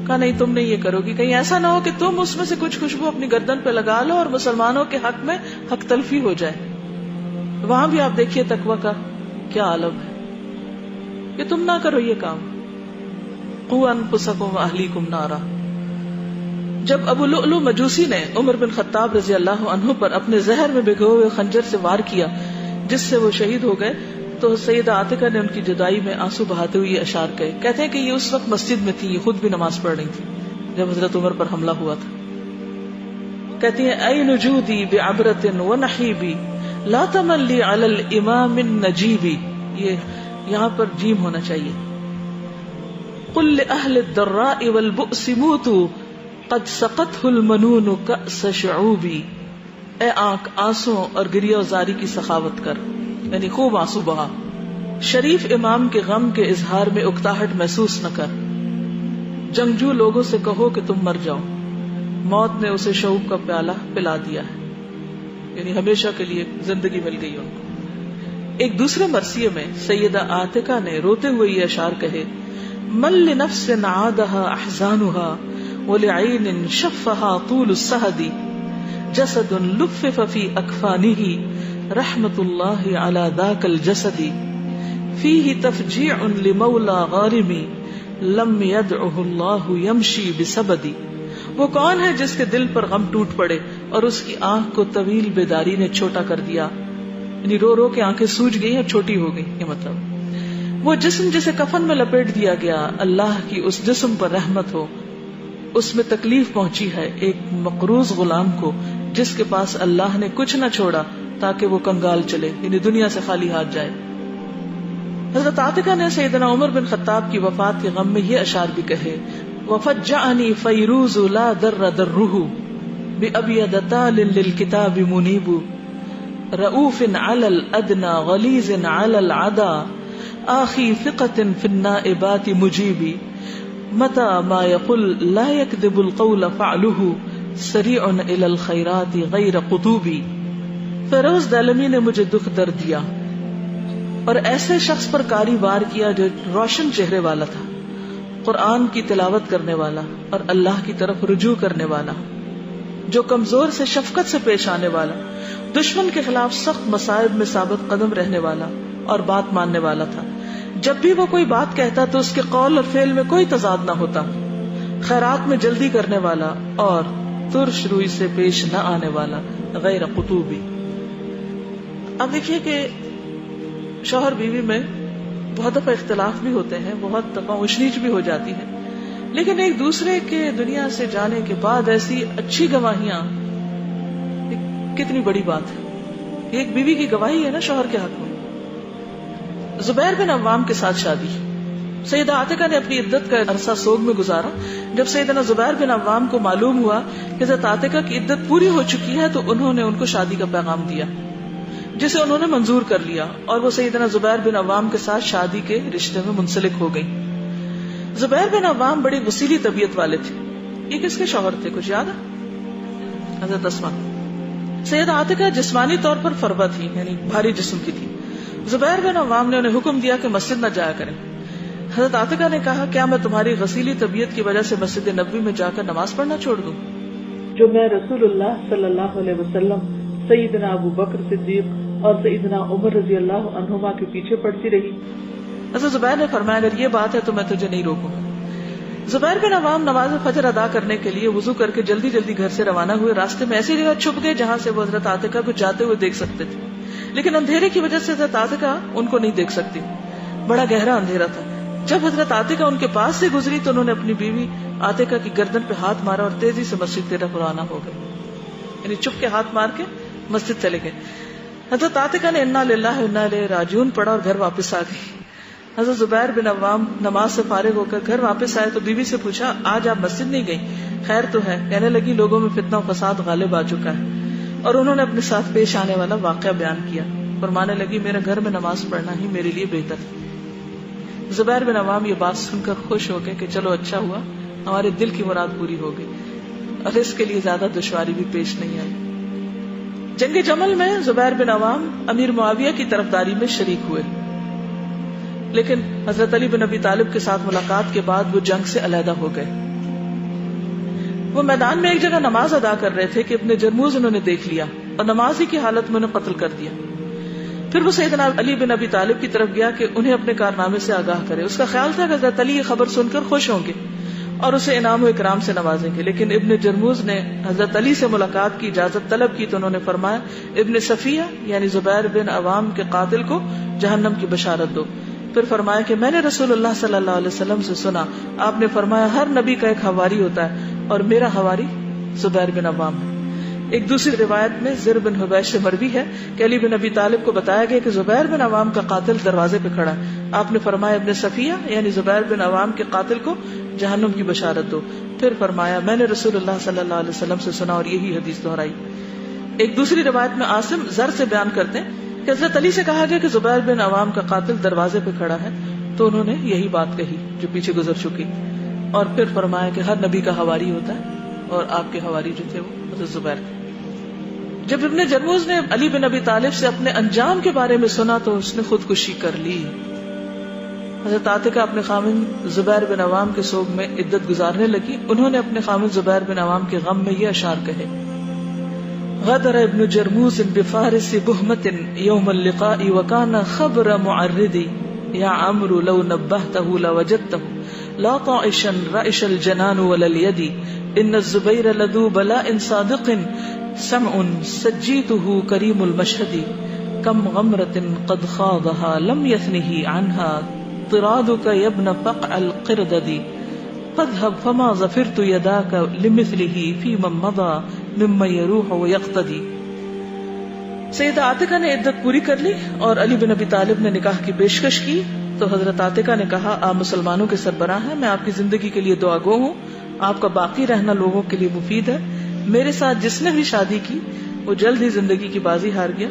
کہا نہیں تم نہیں یہ کرو گی، کہیں ایسا نہ ہو کہ تم اس میں سے کچھ خوشبو اپنی گردن پہ لگا لو اور مسلمانوں کے حق میں حق تلفی ہو جائے. وہاں بھی آپ دیکھیے تقوی کا کیا عالم ہے کہ تم نہ کرو یہ کام. قوا انفسکم واہلیکم نارا. جب ابو لؤلؤ مجوسی نے عمر بن خطاب رضی اللہ عنہ پر اپنے زہر میں بھگوئے ہوئے خنجر سے وار کیا جس سے وہ شہید ہو گئے تو سیدہ عاتقہ نے ان کی جدائی میں آنسو بہاتے ہوئے یہ اشعار کہے. کہتے ہیں کہ یہ اس وقت مسجد میں تھی، یہ خود بھی نماز پڑھ رہی تھی جب حضرت عمر پر حملہ ہوا تھا. کہتی ہیں اے نجودی بعبرۃ ونحیبی لا تملی علی الامام النجیبی. یہ یہاں پر جیم ہونا چاہیے. قل لأہل الضراء والبؤس موتوا قد سقطه المنون کأس شعوبی. اے آنکھ آنسو اور گریہ زاری کی سخاوت کر، یعنی خوب آنسو بہا. شریف امام کے غم کے اظہار میں اکتاہٹ محسوس نہ کر. جنگجو لوگوں سے کہو کہ تم مر جاؤ، موت نے اسے شعوب کا پیالہ پلا دیا ہے، یعنی ہمیشہ کے لیے زندگی مل گئی ان کو. ایک دوسرے مرثیے میں سیدہ عاتقہ نے روتے ہوئے یہ اشعار کہے. من لنفس عادها احزانها ولعین شفها طول السہد جسد لفف فی اکفانہ رحمت اللہ علی ذاک الجسد فیہ تفجیع لمولا غارم لم یدعہ اللہ یمشی بسبد. وہ کون ہے جس کے دل پر غم ٹوٹ پڑے اور اس کی آنکھ کو طویل بیداری نے چھوٹا کر دیا، یعنی رو رو کے آنکھیں سوج گئی اور چھوٹی ہو گئی. یہ مطلب وہ جسم جسے کفن میں لپیٹ دیا گیا، اللہ کی اس جسم پر رحمت ہو. اس میں تکلیف پہنچی ہے ایک مقروض غلام کو جس کے پاس اللہ نے کچھ نہ چھوڑا تاکہ وہ کنگال چلے، یعنی دنیا سے خالی ہاتھ جائے. حضرت عاتقہ نے سیدنا عمر بن خطاب کی وفات کے غم میں یہ اشعار بھی کہے. وفجعنی فیروز لا در درہ بأبید تال للکتاب منیب رؤوف علی الادنى غلیظ علی العدا آخی ثقة فی النائبات مجیبی متى ما يقول لا يكذب القول فعله سریع الى الخیرات غیر قطوبی. فیروز دلمی نے مجھے دکھ درد دیا اور ایسے شخص پر کاری وار کیا جو روشن چہرے والا تھا، قرآن کی تلاوت کرنے والا اور اللہ کی طرف رجوع کرنے والا، جو کمزور سے شفقت سے پیش آنے والا، دشمن کے خلاف سخت مصائب میں ثابت قدم رہنے والا اور بات ماننے والا تھا. جب بھی وہ کوئی بات کہتا تو اس کے قول اور فعل میں کوئی تضاد نہ ہوتا، خیرات میں جلدی کرنے والا اور ترش روئی سے پیش نہ آنے والا غیر قطوبی. اب دیکھیے کہ شوہر بیوی میں بہت دفعہ اختلاف بھی ہوتے ہیں، بہت دفعہ اونچ نیچ بھی ہو جاتی ہے، لیکن ایک دوسرے کے دنیا سے جانے کے بعد ایسی اچھی گواہیاں کتنی بڑی بات ہے. ایک بیوی کی گواہی ہے نا شوہر کے حق میں. زبیر بن عوام کے ساتھ شادی. سیدہ عاتقہ نے اپنی عدت کا عرصہ سوگ میں گزارا. جب سیدنا زبیر بن عوام کو معلوم ہوا کہ حضرت عاتقہ کی عدت پوری ہو چکی ہے تو انہوں نے ان کو شادی کا پیغام دیا جسے انہوں نے منظور کر لیا اور وہ سیدنا زبیر بن عوام کے ساتھ شادی کے رشتے میں منسلک ہو گئی. زبیر بن عوام بڑی وسیلی طبیعت والے تھے. یہ کس کے شوہر تھے کچھ یاد ہے؟ حضرت اسما. سیدہ عاتقہ جسمانی طور پر فربہ تھی، یعنی بھاری جسم کی تھی. زبیر بن عوام نے انہیں حکم دیا کہ مسجد نہ جایا کریں. حضرت عاتکہ نے کہا کیا میں تمہاری غسیلی طبیعت کی وجہ سے مسجد نبوی میں جا کر نماز پڑھنا چھوڑ دوں جو میں رسول اللہ صلی اللہ علیہ وسلم، سیدنا ابو بکر صدیق اور سیدنا عمر رضی اللہ عنہما کے پیچھے پڑھتی رہی؟ حضرت زبیر نے فرمایا اگر یہ بات ہے تو میں تجھے نہیں روکوں گا۔ زبیر بن عوام نماز فجر ادا کرنے کے لیے وضو کر کے جلدی جلدی گھر سے روانہ ہوئے۔ راستے میں ایسی جگہ چھپ گئے جہاں سے وہ حضرت عاتکہ کو جاتے ہوئے دیکھ سکتے تھے، لیکن اندھیرے کی وجہ سے حضرت عاتکہ ان کو نہیں دیکھ سکتی، بڑا گہرا اندھیرا تھا۔ جب حضرت عاتکہ ان کے پاس سے گزری تو انہوں نے اپنی بیوی عاتکہ کی گردن پہ ہاتھ مارا اور تیزی سے مسجد کی طرف روانہ ہو گئے، یعنی چپ کے ہاتھ مار کے مسجد چلے گئے۔ حضرت عاتکہ نے انا للہ و انا الیہ راجعون پڑھا اور گھر واپس آ گئی۔ حضرت زبیر بن عوام نماز سے فارغ ہو کر گھر واپس آئے تو بیوی سے پوچھا آج آپ مسجد نہیں گئی؟ خیر تو ہے؟ کہنے لگی لوگوں میں فتنہ و فساد غالب آ چکا ہے، اور انہوں نے اپنے ساتھ پیش آنے والا واقعہ بیان کیا۔ فرمانے لگی میرے گھر میں نماز پڑھنا ہی میرے لیے بہتر ہے۔ زبیر بن عوام یہ بات سن کر خوش ہو گئے کہ چلو اچھا ہوا، ہمارے دل کی مراد پوری ہو گئی اور اس کے لیے زیادہ دشواری بھی پیش نہیں آئی۔ جنگ جمل میں زبیر بن عوام امیر معاویہ کی طرفداری میں شریک ہوئے، لیکن حضرت علی بن ابی طالب کے ساتھ ملاقات کے بعد وہ جنگ سے علیحدہ ہو گئے۔ وہ میدان میں ایک جگہ نماز ادا کر رہے تھے کہ ابن جرموز انہوں نے دیکھ لیا اور نماز ہی کی حالت میں انہیں قتل کر دیا۔ پھر وہ سیدنا علی بن ابی طالب کی طرف گیا کہ انہیں اپنے کارنامے سے آگاہ کرے۔ اس کا خیال تھا کہ حضرت علی یہ خبر سن کر خوش ہوں گے اور اسے انعام و اکرام سے نوازیں گے، لیکن ابن جرموز نے حضرت علی سے ملاقات کی اجازت طلب کی تو انہوں نے فرمایا ابن صفیہ یعنی زبیر بن عوام کے قاتل کو جہنم کی بشارت دو۔ پھر فرمایا کہ میں نے رسول اللہ صلی اللہ علیہ وسلم سے سنا، آپ نے فرمایا ہر نبی کا ایک حواری ہوتا ہے اور میرا حواری زبیر بن عوام ہے۔ ایک دوسری روایت میں زر بن حبیش سے مروی ہے کہ علی بن ابی طالب کو بتایا گیا کہ زبیر بن عوام کا قاتل دروازے پہ کھڑا ہے، آپ نے فرمایا ابن صفیہ یعنی زبیر بن عوام کے قاتل کو جہنم کی بشارت دو۔ پھر فرمایا میں نے رسول اللہ صلی اللہ علیہ وسلم سے سنا اور یہی حدیث دہرائی۔ ایک دوسری روایت میں عاصم زر سے بیان کرتے ہیں کہ حضرت علی سے کہا گیا کہ زبیر بن عوام کا قاتل دروازے پہ کھڑا ہے، تو انہوں نے یہی بات کہی جو پیچھے گزر چکی، اور پھر فرمایا کہ ہر نبی کا حواری ہوتا ہے اور آپ کے حواری جو تھے وہ حضرت زبیر تھے۔ جب ابن جرموز نے علی بن ابی طالب سے اپنے انجام کے بارے میں سنا تو اس نے خودکشی کر لی۔ حضرت عاتکہ اپنے خامند زبیر بن عوام کے سوگ میں عدت گزارنے لگی۔ انہوں نے اپنے خامند زبیر بن عوام کے غم میں یہ اشعار کہے: غدر ابن جرموز بفارس بہمة يوم اللقاء وكان خبر معرض يا عمرو لو نبهته لوجدته لا طائشا رائش الجنان ولا اليد ان الزبير لذو بلاء صادق سمع سجيته كريم المشهد كم غمرة قد خاضها لم يثنه عنها طرادك يا ابن فقع القردد فاذهب فما ظفرت يداك لمثله في من مضى مما يروح ويقتدي۔ سیدہ عاتکہ نے عدت پوری کر لی اور علی بن ابی طالب نے نکاح کی پیشکش کی تو حضرت عاتکہ نے کہا آپ مسلمانوں کے سربراہ ہیں، میں آپ کی زندگی کے لیے دعا گو ہوں، آپ کا باقی رہنا لوگوں کے لیے مفید ہے۔ میرے ساتھ جس نے بھی شادی کی وہ جلد ہی زندگی کی بازی ہار گیا۔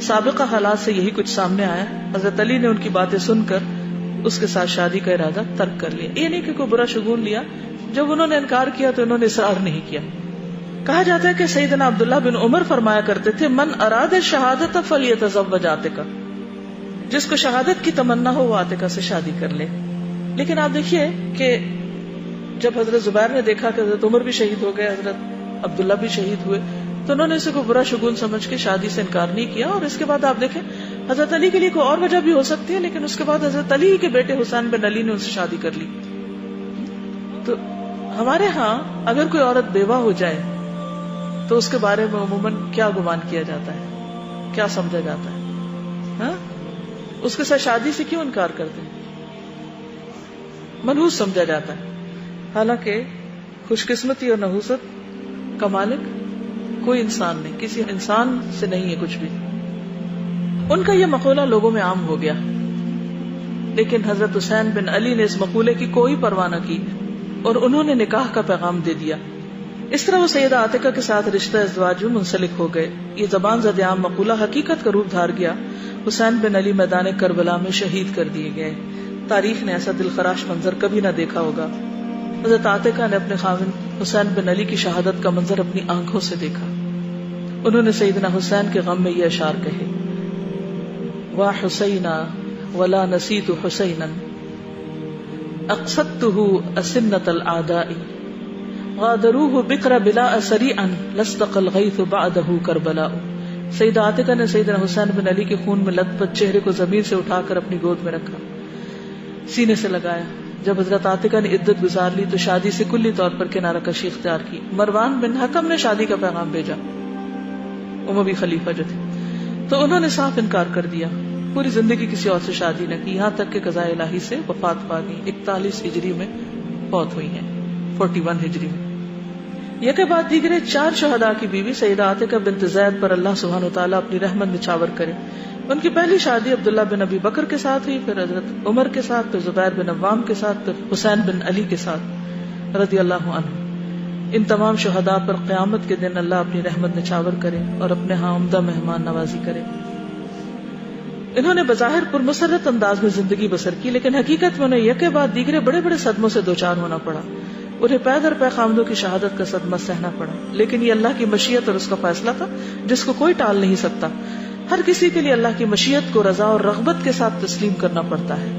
سابقہ حالات سے یہی کچھ سامنے آیا۔ حضرت علی نے ان کی باتیں سن کر اس کے ساتھ شادی کا ارادہ ترک کر لیا۔ یہ نہیں کہ کوئی برا شگون لیا، جب انہوں نے انکار کیا تو انہوں نے اصرار نہیں کیا۔ کہا جاتا ہے کہ سیدنا عبداللہ بن عمر فرمایا کرتے تھے من اراد الشہادۃ فلیتزوج عاتکہ، جس کو شہادت کی تمنا ہو وہ عاتکہ سے شادی کر لے۔ لیکن آپ دیکھیے کہ جب حضرت زبیر نے دیکھا کہ حضرت عمر بھی شہید ہو گئے، حضرت عبداللہ بھی شہید ہوئے، تو انہوں نے اسے کوئی برا شگون سمجھ کے شادی سے انکار نہیں کیا۔ اور اس کے بعد آپ دیکھیں حضرت علی کے لیے کوئی اور وجہ بھی ہو سکتی ہے، لیکن اس کے بعد حضرت علی کے بیٹے حسین بن علی نے ان سے شادی کر لی۔ تو ہمارے ہاں اگر کوئی عورت بیوہ ہو جائے تو اس کے بارے میں عموماً کیا گمان کیا جاتا ہے، کیا سمجھا جاتا ہے؟ ہاں اس کے ساتھ شادی سے کیوں انکار کرتے ہیں؟ منحوس سمجھا جاتا ہے، حالانکہ خوش قسمتی اور نحوست کا مالک کوئی انسان نہیں، کسی انسان سے نہیں ہے کچھ بھی۔ ان کا یہ مقولہ لوگوں میں عام ہو گیا، لیکن حضرت حسین بن علی نے اس مقولے کی کوئی پرواہ نہ کی اور انہوں نے نکاح کا پیغام دے دیا۔ اس طرح وہ سیدہ عاتکہ کے ساتھ رشتہ ازدواج میں منسلک ہو گئے۔ یہ زبان زد عام مقولہ حقیقت کا روپ دھار گیا۔ حسین بن علی میدان کربلا میں شہید کر دیے گئے۔ تاریخ نے ایسا دلخراش منظر کبھی نہ دیکھا ہوگا۔ حضرت عاتکہ نے اپنے خاوند حسین بن علی کی شہادت کا منظر اپنی آنکھوں سے دیکھا۔ انہوں نے سیدنا حسین کے غم میں یہ اشعار کہے: وا حسینا ولا نسیت حسینا اقصدته اسنۃ الاعداء غادروه بکر بلا سریعا لستق الغیث بعده کربلاء. سیدہ عاتکہ نے سیدنا حسین بن علی کے خون میں لت پت چہرے کو زمین سے اٹھا کر اپنی گود میں رکھا، سینے سے لگایا. جب حضرت عاتکہ نے عدت گزار لی تو شادی سے کلی طور پر کنارہ کشی اختیار کی. مروان بن حکم نے شادی کا پیغام بھیجا، اموی خلیفہ جو تھے، تو انہوں نے صاف انکار کر دیا. پوری زندگی کسی اور سے شادی نہ کی، یہاں تک کہ قضاء الہی سے وفات پا گئی. 41 ہجری میں فوت ہوئی ہیں، 41 ہجری میں. یہ کے بعد دیگرے 4 شہداء کی بیوی سیدہ عاتکہ بنت زید پر اللہ سبحانہ وتعالی اپنی رحمت نچھاور کرے. ان کی پہلی شادی عبداللہ بن ابی بکر کے ساتھ ہوئی، پھر حضرت عمر کے ساتھ، پھر زبیر بن عوام کے ساتھ، پھر حسین بن علی کے ساتھ رضی اللہ عنہ. ان تمام شہداء پر قیامت کے دن اللہ اپنی رحمت نچھاور کرے اور اپنے ہاں عمدہ مہمان نوازی کرے. انہوں نے بظاہر پرمسرت انداز میں زندگی بسر کی، لیکن حقیقت میں انہیں یک کے بعد دیگرے بڑے بڑے صدموں سے دوچار ہونا پڑا. انہیں پے در پے خامدوں کی شہادت کا صدمہ سہنا پڑا، لیکن یہ اللہ کی مشیت اور اس کا فیصلہ تھا جس کو کوئی ٹال نہیں سکتا. ہر کسی کے لیے اللہ کی مشیت کو رضا اور رغبت کے ساتھ تسلیم کرنا پڑتا ہے،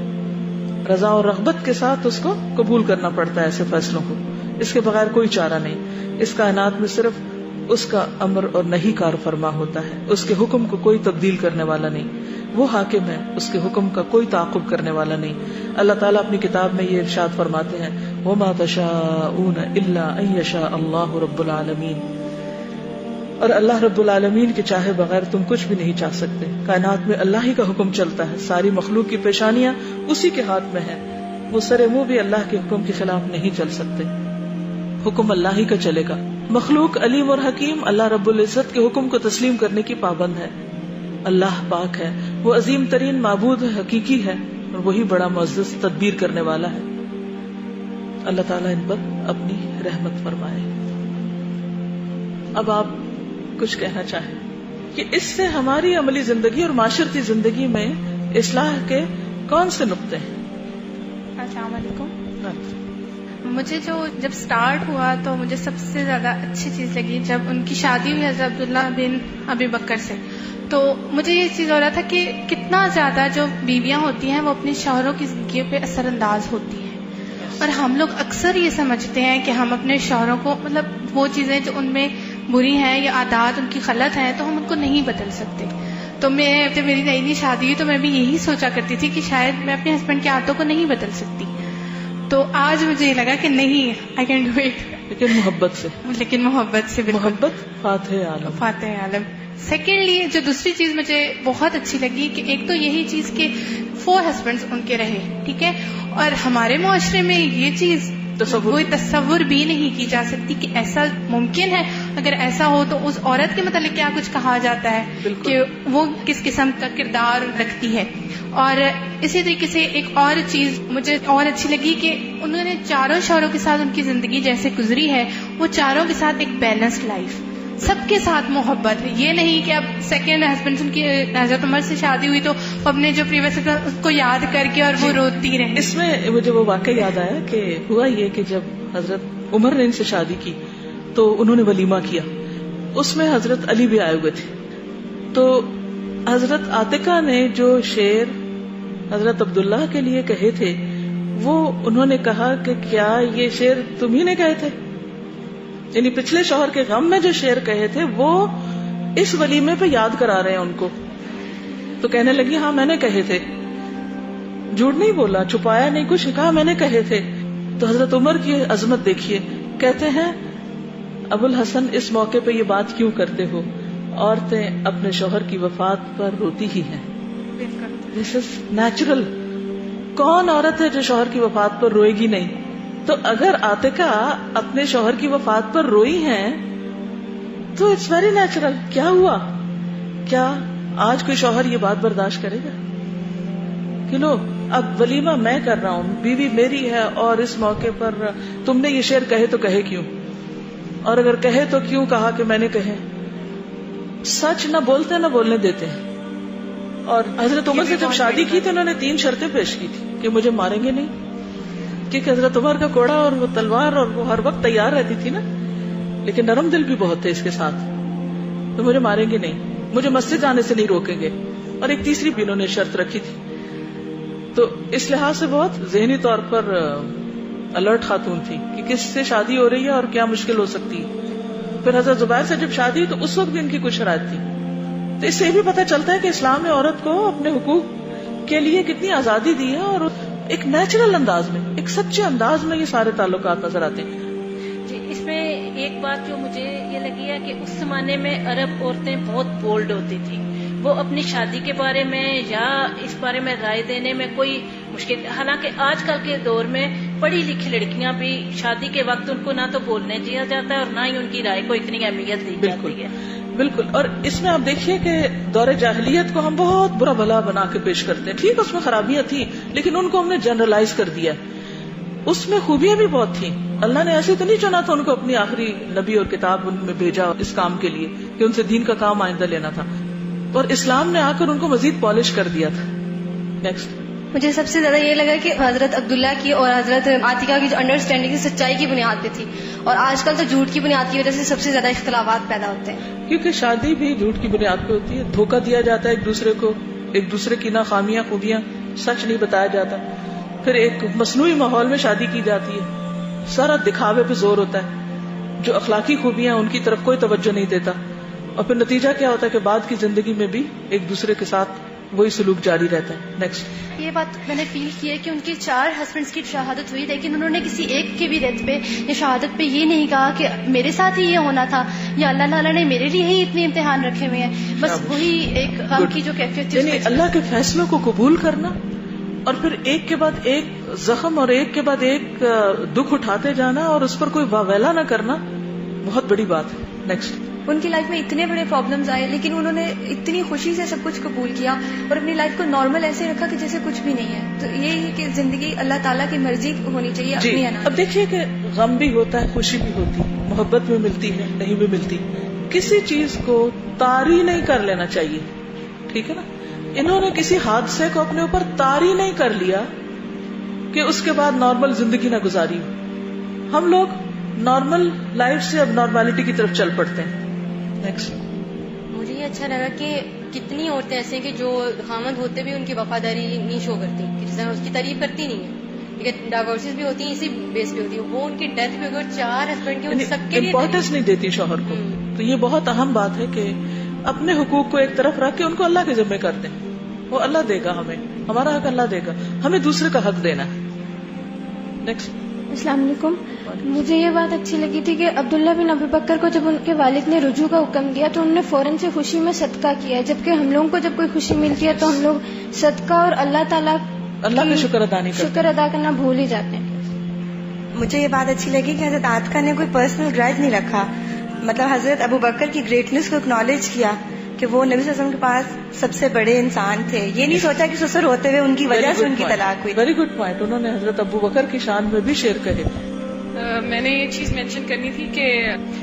رضا اور رغبت کے ساتھ اس کو قبول کرنا پڑتا ہے ایسے فیصلوں کو. اس کے بغیر کوئی چارہ نہیں. اس کائنات میں صرف اس کا امر اور نہیں کار فرما ہوتا ہے، اس کے حکم کو کوئی تبدیل کرنے والا نہیں. وہ حاکم ہے، اس کے حکم کا کوئی تعاقب کرنے والا نہیں. اللہ تعالیٰ اپنی کتاب میں یہ ارشاد فرماتے ہیں، وَمَا تَشَاءُونَ إِلَّا أَن يَشَاءَ اللَّهُ رَبُّ الْعَالَمِينَ. اور اللہ رب العالمین کے چاہے بغیر تم کچھ بھی نہیں چاہ سکتے. کائنات میں اللہ ہی کا حکم چلتا ہے، ساری مخلوق کی پیشانیاں اسی کے ہاتھ میں ہیں. وہ سرے منہ بھی اللہ کے حکم کے خلاف نہیں چل سکتے، حکم اللہ ہی کا چلے گا. مخلوق علیم اور حکیم اللہ رب العزت کے حکم کو تسلیم کرنے کی پابند ہے. اللہ پاک ہے، وہ عظیم ترین معبود حقیقی ہے اور وہی بڑا معزز تدبیر کرنے والا ہے. اللہ تعالیٰ ان پر اپنی رحمت فرمائے. اب آپ کچھ کہنا چاہیں کہ اس سے ہماری عملی زندگی اور معاشرتی زندگی میں اصلاح کے کون سے نقطے ہیں؟ السلام علیکم. مجھے جب سٹارٹ ہوا تو مجھے سب سے زیادہ اچھی چیز لگی جب ان کی شادی ہوئی حضرت عبداللہ بن ابی بکر سے. تو مجھے یہ چیز ہو رہا تھا کہ کتنا زیادہ جو بیویاں ہوتی ہیں وہ اپنے شوہروں کی زندگی پہ اثر انداز ہوتی ہیں، اور ہم لوگ اکثر یہ سمجھتے ہیں کہ ہم اپنے شوہروں کو مطلب وہ چیزیں جو ان میں بری ہیں یا عادات ان کی غلط ہیں تو ہم ان کو نہیں بدل سکتے. تو جب میری نئی نئی شادی ہوئی تو میں بھی یہی سوچا کرتی تھی کہ شاید میں اپنے ہسبینڈ کی عادتوں کو نہیں بدل سکتی. تو آج مجھے یہ لگا کہ نہیں، آئی کین ڈو اٹ، لیکن محبت سے، بالکل محبت فاتح عالم. سیکنڈلی جو دوسری چیز مجھے بہت اچھی لگی کہ ایک تو یہی چیز کہ 4 ہسبینڈز ان کے رہے، ٹھیک ہے، اور ہمارے معاشرے میں یہ چیز کوئی تصور بھی نہیں کی جا سکتی کہ ایسا ممکن ہے. اگر ایسا ہو تو اس عورت کے متعلق کیا کچھ کہا جاتا ہے کہ وہ کس قسم کا کردار رکھتی ہے. اور اسی طریقے سے ایک اور چیز مجھے اور اچھی لگی کہ انہوں نے 4 شوہروں کے ساتھ ان کی زندگی جیسے گزری ہے وہ 4 کے ساتھ ایک بیلنسڈ لائف، سب کے ساتھ محبت. یہ نہیں کہ اب سیکنڈ ہسبینڈ ان کی حضرت عمر سے شادی ہوئی تو اپنے جو پریویس اس کو یاد کر کے اور وہ روتی رہے. اس میں مجھے وہ واقعہ یاد آیا کہ ہوا یہ کہ جب حضرت عمر نے ان سے شادی کی تو انہوں نے ولیمہ کیا، اس میں حضرت علی بھی آئے ہوئے تھے. تو حضرت عاتکہ نے جو شعر حضرت عبداللہ کے لیے کہے تھے وہ انہوں نے کہا کہ کیا یہ شعر تم ہی نے کہے تھے؟ یعنی پچھلے شوہر کے غم میں جو شعر کہے تھے وہ اس ولیمے پہ یاد کرا رہے ہیں ان کو. تو کہنے لگی ہاں میں نے کہے تھے، جھوٹ نہیں بولا، چھپایا نہیں کچھ، کہا میں نے کہے تھے. تو حضرت عمر کی عظمت دیکھیے، کہتے ہیں ابو الحسن اس موقع پہ یہ بات کیوں کرتے ہو؟ عورتیں اپنے شوہر کی وفات پر روتی ہی ہیں. دس از نیچرل. کون عورت ہے جو شوہر کی وفات پر روئے گی نہیں؟ تو اگر عاتکہ اپنے شوہر کی وفات پر روئی ہیں تو اٹس ویری نیچرل. کیا ہوا؟ کیا آج کوئی شوہر یہ بات برداشت کرے گا کہ لو اب ولیمہ میں کر رہا ہوں، بیوی میری ہے، اور اس موقع پر تم نے یہ شعر کہے تو کہے کیوں، اور اگر کہے تو کیوں کہا کہ میں نے کہے؟ سچ نہ بولتے نہ بولنے دیتے ہیں. اور حضرت عمر سے جب شادی کی تو انہوں نے 3 شرطیں پیش کی تھی کہ مجھے ماریں گے نہیں، کیونکہ حضرت عمر کا کوڑا اور وہ تلوار اور وہ ہر وقت تیار رہتی تھی نا، لیکن نرم دل بھی بہت تھے اس کے ساتھ. تو مجھے ماریں گے نہیں، مجھے مسجد جانے سے نہیں روکیں گے. اور ایک تیسری بھی انہوں نے شرط رکھی تھی تو اس لحاظ سے بہت ذہنی طور پر الرٹ خاتون تھی کہ کس سے شادی ہو رہی ہے اور کیا مشکل ہو سکتی ہے. پھر حضرت زبیر سے جب شادی تو اس وقت بھی ان کی کچھ شرائط تھی. تو اس سے یہ بھی پتہ چلتا ہے کہ اسلام نے عورت کو اپنے حقوق کے لیے کتنی آزادی دی ہے، اور ایک نیچرل انداز میں، ایک سچے انداز میں یہ سارے تعلقات نظر آتے ہیں. جی، اس میں ایک بات جو مجھے یہ لگی ہے کہ اس زمانے میں عرب عورتیں بہت بولڈ ہوتی تھی. وہ اپنی شادی کے بارے میں یا اس بارے میں رائے دینے میں کوئی مشکل، حالانکہ آج کل کے دور میں پڑھی لکھی لڑکیاں بھی شادی کے وقت ان کو نہ تو بولنے دیا جاتا ہے اور نہ ہی ان کی رائے کو اتنی اہمیت دی جاتی ہے. بالکل. اور اس میں آپ دیکھیے کہ دور جاہلیت کو ہم بہت برا بھلا بنا کے پیش کرتے ہیں. ٹھیک، اس میں خرابیاں تھیں لیکن ان کو ہم نے جنرلائز کر دیا. اس میں خوبیاں بھی بہت تھیں. اللہ نے ایسے تو نہیں چنا تھا ان کو اپنی آخری نبی اور کتاب ان میں بھیجا اس کام کے لیے کہ ان سے دین کا کام آئندہ لینا تھا، اور اسلام نے آ کر ان کو مزید پالش کر دیا تھا. نیکسٹ. مجھے سب سے زیادہ یہ لگا کہ حضرت عبداللہ کی اور حضرت عاتقہ کی جو انڈرسٹینڈنگ سچائی کی بنیاد پہ تھی، اور آج کل تو جھوٹ کی بنیاد کی وجہ سے سب سے زیادہ اختلافات پیدا ہوتے ہیں. کیونکہ شادی بھی جھوٹ کی بنیاد پہ ہوتی ہے، دھوکہ دیا جاتا ہے ایک دوسرے کو، ایک دوسرے کی ناخامیاں خوبیاں سچ نہیں بتایا جاتا. پھر ایک مصنوعی ماحول میں شادی کی جاتی ہے، سارا دکھاوے پہ زور ہوتا ہے، جو اخلاقی خوبیاں ان کی طرف کوئی توجہ نہیں دیتا. اور پھر نتیجہ کیا ہوتا ہے کہ بعد کی زندگی میں بھی ایک دوسرے کے ساتھ وہی سلوک جاری رہتا ہے. نیکسٹ. یہ بات میں نے فیل کی ہے کہ ان کے 4 ہسبینڈز کی شہادت ہوئی، لیکن انہوں نے کسی ایک کی بھی ڈیتھ پہ یا شہادت پہ یہ نہیں کہا کہ میرے ساتھ ہی یہ ہونا تھا یا اللہ تعالیٰ نے میرے لیے ہی اتنے امتحان رکھے ہوئے ہیں. بس وہی ایک غم کی جو کیفیت تھی، یعنی اللہ کے فیصلوں کو قبول کرنا اور پھر ایک کے بعد ایک زخم اور ایک کے بعد ایک دکھ اٹھاتے جانا اور اس پر کوئی واویلا نہ کرنا بہت بڑی بات ہے. نیکسٹ. ان کی لائف میں اتنے بڑے پرابلمز آئے لیکن انہوں نے اتنی خوشی سے سب کچھ قبول کیا اور اپنی لائف کو نارمل ایسے رکھا کہ جیسے کچھ بھی نہیں ہے. تو یہی ہے کہ زندگی اللہ تعالیٰ کی مرضی ہونی چاہیے اپنی انا. اب دیکھیے کہ غم بھی ہوتا ہے، خوشی بھی ہوتی، محبت بھی ملتی ہے، نہیں بھی ملتی. کسی چیز کو طاری نہیں کر لینا چاہیے. ٹھیک ہے نا. انہوں نے کسی حادثے کو اپنے اوپر طاری نہیں کر لیا کہ اس کے بعد نارمل زندگی نہ گزاری. ہم لوگ نارمل لائف سے اب نارملٹی کی طرف چل پڑتے ہیں. نیکسٹ. مجھے یہ اچھا لگا کہ کتنی عورتیں ایسے ہیں کہ جو خامند ہوتے بھی ان کی وفاداری نہیں شو کرتی، اس کی تعریف کرتی نہیں ہے. لیکن ڈائیورسز بھی ہوتی ہیں اسی بیس پہ ہوتی ہے. وہ ان کی ڈیتھ پہ اگر 4 ہسبینڈ کے سب کے لیے امپورٹینس نہیں دیتی شوہر کو. تو یہ بہت اہم بات ہے کہ اپنے حقوق کو ایک طرف رکھ کے ان کو اللہ کے ذمہ کر دیں. وہ اللہ دے گا ہمیں، ہمارا حق اللہ دے گا، ہمیں دوسرے کا حق دینا ہے. نیکسٹ. السلام علیکم. مجھے یہ بات اچھی لگی تھی کہ عبداللہ بن ابی بکر کو جب ان کے والد نے رجوع کا حکم دیا تو انہوں نے فوراً سے خوشی میں صدقہ کیا ہے، جبکہ ہم لوگوں کو جب کوئی خوشی ملتی ہے تو ہم لوگ صدقہ اور اللہ تعالیٰ کا شکر ادا کرنا بھول ہی جاتے ہیں. مجھے یہ بات اچھی لگی کہ حضرت عاتقہ نے کوئی پرسنل گرج نہیں رکھا، مطلب حضرت ابو بکر کی گریٹنس کو اکنالج کیا کہ وہ نبی صلی اللہ علیہ وسلم کے پاس سب سے بڑے انسان تھے. یہ نہیں سوچا کہ سسر ہوتے ہوئے ان کی وجہ سے ان کی طلاق ہوئی. Very good point. انہوں نے حضرت ابو بکر کی شان میں بھی شعر کہے. میں نے یہ چیز مینشن کرنی تھی کہ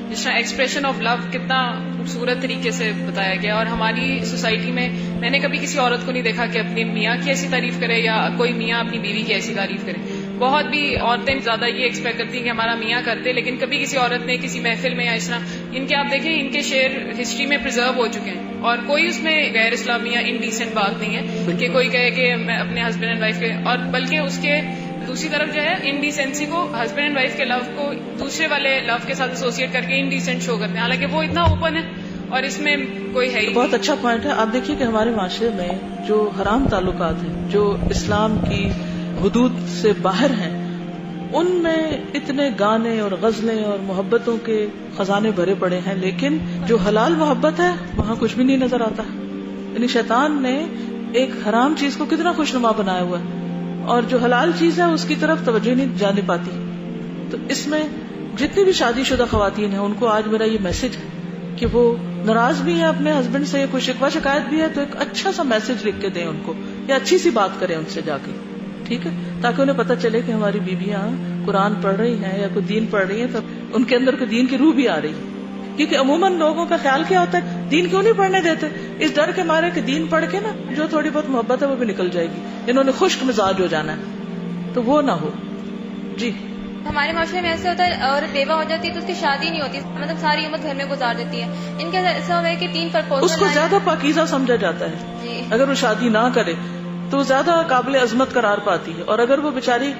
جس طرح ایکسپریشن آف لو کتنا خوبصورت طریقے سے بتایا گیا، اور ہماری سوسائٹی میں نے کبھی کسی عورت کو نہیں دیکھا کہ اپنے میاں کی ایسی تعریف کرے یا کوئی میاں اپنی بیوی کی ایسی تعریف کرے. بہت بھی عورتیں زیادہ یہ ایکسپیکٹ کرتی ہیں کہ ہمارا میاں کرتے، لیکن کبھی کسی عورت نے کسی محفل میں یا اس طرح ان کے آپ دیکھیں ان کے شعر ہسٹری میں پرزرو ہو چکے ہیں، اور کوئی اس میں غیر اسلامی یا انڈیسنٹ بات نہیں ہے کہ کوئی کہے کہ میں اپنے ہسبینڈ اینڈ وائف کے، اور بلکہ اس کے دوسری طرف جو ہے انڈیسینسی کو ہسبینڈ اینڈ وائف کے لو کو دوسرے والے لو کے ساتھ ایسوسیٹ کر کے انڈیسنٹ شو کرتے ہیں، حالانکہ وہ اتنا اوپن ہے اور اس میں کوئی ہے ہی. بہت اچھا پوائنٹ ہے. آپ دیکھیے کہ ہمارے معاشرے میں جو حرام تعلقات ہیں، جو اسلام کی حدود سے باہر ہیں، ان میں اتنے گانے اور غزلیں اور محبتوں کے خزانے بھرے پڑے ہیں، لیکن جو حلال محبت ہے وہاں کچھ بھی نہیں نظر آتا. یعنی شیطان نے ایک حرام چیز کو کتنا خوشنما بنایا ہوا ہے، اور جو حلال چیز ہے اس کی طرف توجہ نہیں جانے پاتی. تو اس میں جتنی بھی شادی شدہ خواتین ہیں ان کو آج میرا یہ میسج ہے کہ وہ ناراض بھی ہیں اپنے ہسبینڈ سے، کوئی شکوہ شکایت بھی ہے تو ایک اچھا سا میسج لکھ کے دیں ان کو، یا اچھی سی بات کریں ان سے جا کے. ٹھیک ہے، تاکہ انہیں پتہ چلے کہ ہماری بیویاں قرآن پڑھ رہی ہیں یا کوئی دین پڑھ رہی ہیں تو ان کے اندر کوئی دین کی روح بھی آ رہی ہے. کیونکہ عموماً لوگوں کا خیال کیا ہوتا ہے، دین کیوں نہیں پڑھنے دیتے، اس ڈر کے مارے کہ دین پڑھ کے نا جو تھوڑی بہت محبت ہے وہ بھی نکل جائے گی، انہوں نے خشک مزاج ہو جانا ہے، تو وہ نہ ہو. جی. ہمارے معاشرے میں ایسے ہوتا ہے اور بیوہ ہو جاتی ہے تو اس کی شادی نہیں ہوتی، مطلب ساری عمر گھر میں گزار دیتی ہے. ان کے ایسا ہوا ہے کہ 3 پرپوزل اس کو زیادہ پاکیزہ سمجھا جاتا ہے. جی. اگر وہ شادی نہ کرے تو زیادہ قابل عظمت قرار پاتی ہے. اور اگر وہ بیچاری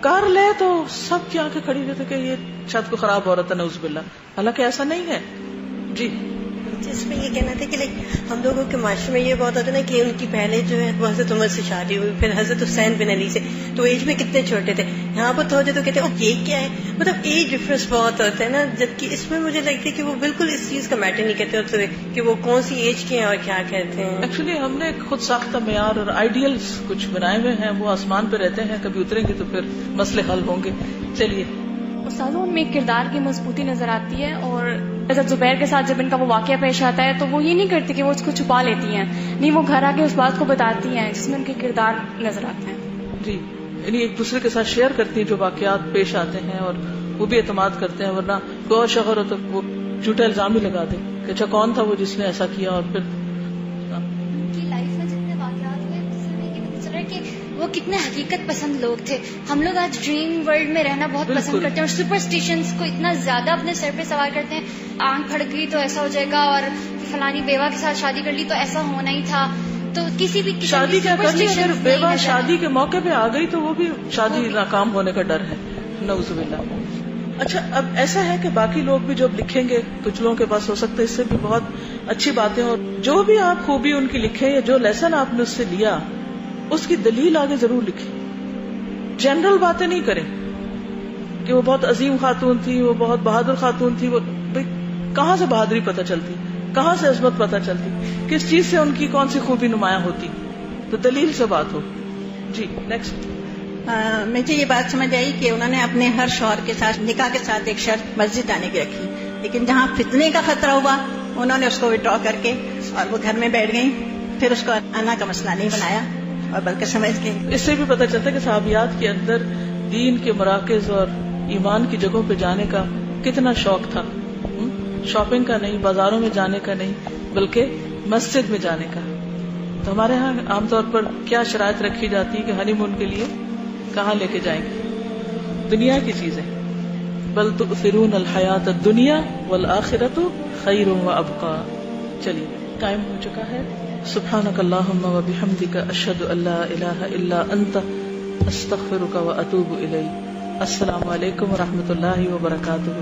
کار لے تو سب کی آنکھیں کھڑی رہتی کہ یہ چھت کو خراب عورت ہے، نعوذ باللہ. حالانکہ ایسا نہیں ہے. جی اس میں یہ کہنا تھا کہ ہم لوگوں کے معاشرے میں یہ بہت ہوتا ہے نا کہ ان کی پہلے جو ہے وہ حضرت عمر سے شادی ہوئی، پھر حضرت حسین بن علی سے، تو ایج میں کتنے چھوٹے تھے. یہاں پر تو کہتے ہیں یہ کیا ہے، مطلب ایج ڈفرینس بہت ہوتا ہے نا. جبکہ اس میں مجھے لگتا ہے کہ وہ بالکل اس چیز کا میٹر نہیں کرتے ہوتے کہ وہ کون سی ایج کے ہیں اور کیا کہتے ہیں. ایکچولی ہم نے ایک خود ساختہ معیار اور آئیڈیلز کچھ بنائے ہوئے ہیں، وہ آسمان پہ رہتے ہیں، کبھی اتریں گے تو پھر مسئلے حل ہوں گے. چلیے. استاذوں ان میں کردار کی مضبوطی نظر آتی ہے، اور حضرت زبیر کے ساتھ جب ان کا وہ واقعہ پیش آتا ہے تو وہ یہ نہیں کرتی کہ وہ اس کو چھپا لیتی ہیں، نہیں وہ گھر آ کے اس بات کو بتاتی ہیں جس میں ان کے کردار نظر آتے ہیں. جی یعنی ایک دوسرے کے ساتھ شیئر کرتی ہیں جو واقعات پیش آتے ہیں، اور وہ بھی اعتماد کرتے ہیں. ورنہ کوئی اور شوہر ہو تو وہ جھوٹا الزام ہی لگا دے کہ اچھا کون تھا وہ جس نے ایسا کیا. اور پھر وہ کتنے حقیقت پسند لوگ تھے. ہم لوگ آج ڈریم ورلڈ میں رہنا بہت پسند کرتے ہیں اور سپرسٹیشنز کو اتنا زیادہ اپنے سر پہ سوار کرتے ہیں. آنکھ پھڑک گئی تو ایسا ہو جائے گا، اور فلانی بیوہ کے ساتھ شادی کر لی تو ایسا ہونا ہی تھا. تو کسی بھی شادی کیا کر لی، اگر بیوہ شادی کے موقع پہ آ گئی تو وہ بھی شادی ناکام ہونے کا ڈر ہے، نعوذ باللہ. اچھا اب ایسا ہے کہ باقی لوگ بھی جب لکھیں گے کچھ لوگوں کے پاس ہو سکتا ہے اس سے بھی بہت اچھی باتیں، اور جو بھی آپ خوبی ان کی لکھیں یا جو لیسن آپ نے اس سے لیا اس کی دلیل آگے ضرور لکھیں. جنرل باتیں نہیں کریں کہ وہ بہت عظیم خاتون تھی، وہ بہت بہادر خاتون تھی. وہ کہاں سے بہادری پتہ چلتی، کہاں سے عظمت پتہ چلتی، کس چیز سے ان کی کون سی خوبی نمایاں ہوتی. تو دلیل سے بات ہو. جی نیکسٹ. مجھے یہ بات سمجھ آئی کہ انہوں نے اپنے ہر شوہر کے ساتھ نکاح کے ساتھ ایک شرط مسجد آنے کی رکھی، لیکن جہاں فتنے کا خطرہ ہوا انہوں نے اس کو وڈرا کر کے اور وہ گھر میں بیٹھ گئیں. پھر اس کو آنا کا مسئلہ نہیں بنایا اور بلکہ سمجھ گئی. اس سے بھی پتہ چلتا ہے کہ صحابیات کے اندر دین کے مراکز اور ایمان کی جگہوں پہ جانے کا کتنا شوق تھا. شاپنگ کا نہیں، بازاروں میں جانے کا نہیں، بلکہ مسجد میں جانے کا. تو ہمارے ہاں عام طور پر کیا شرائط رکھی جاتی ہے کہ ہنی مون کے لیے کہاں لے کے جائیں گے؟ دنیا کی چیزیں. بل تؤثرون الحیات الدنیا والآخرۃ خیر وابقا. چلیے ٹائم ہو چکا ہے. سبحانک اللہم وبحمدک اشہد ان لا الہ الا انت استغفرک واتوب الیک. السلام علیکم ورحمۃ اللہ وبرکاتہ.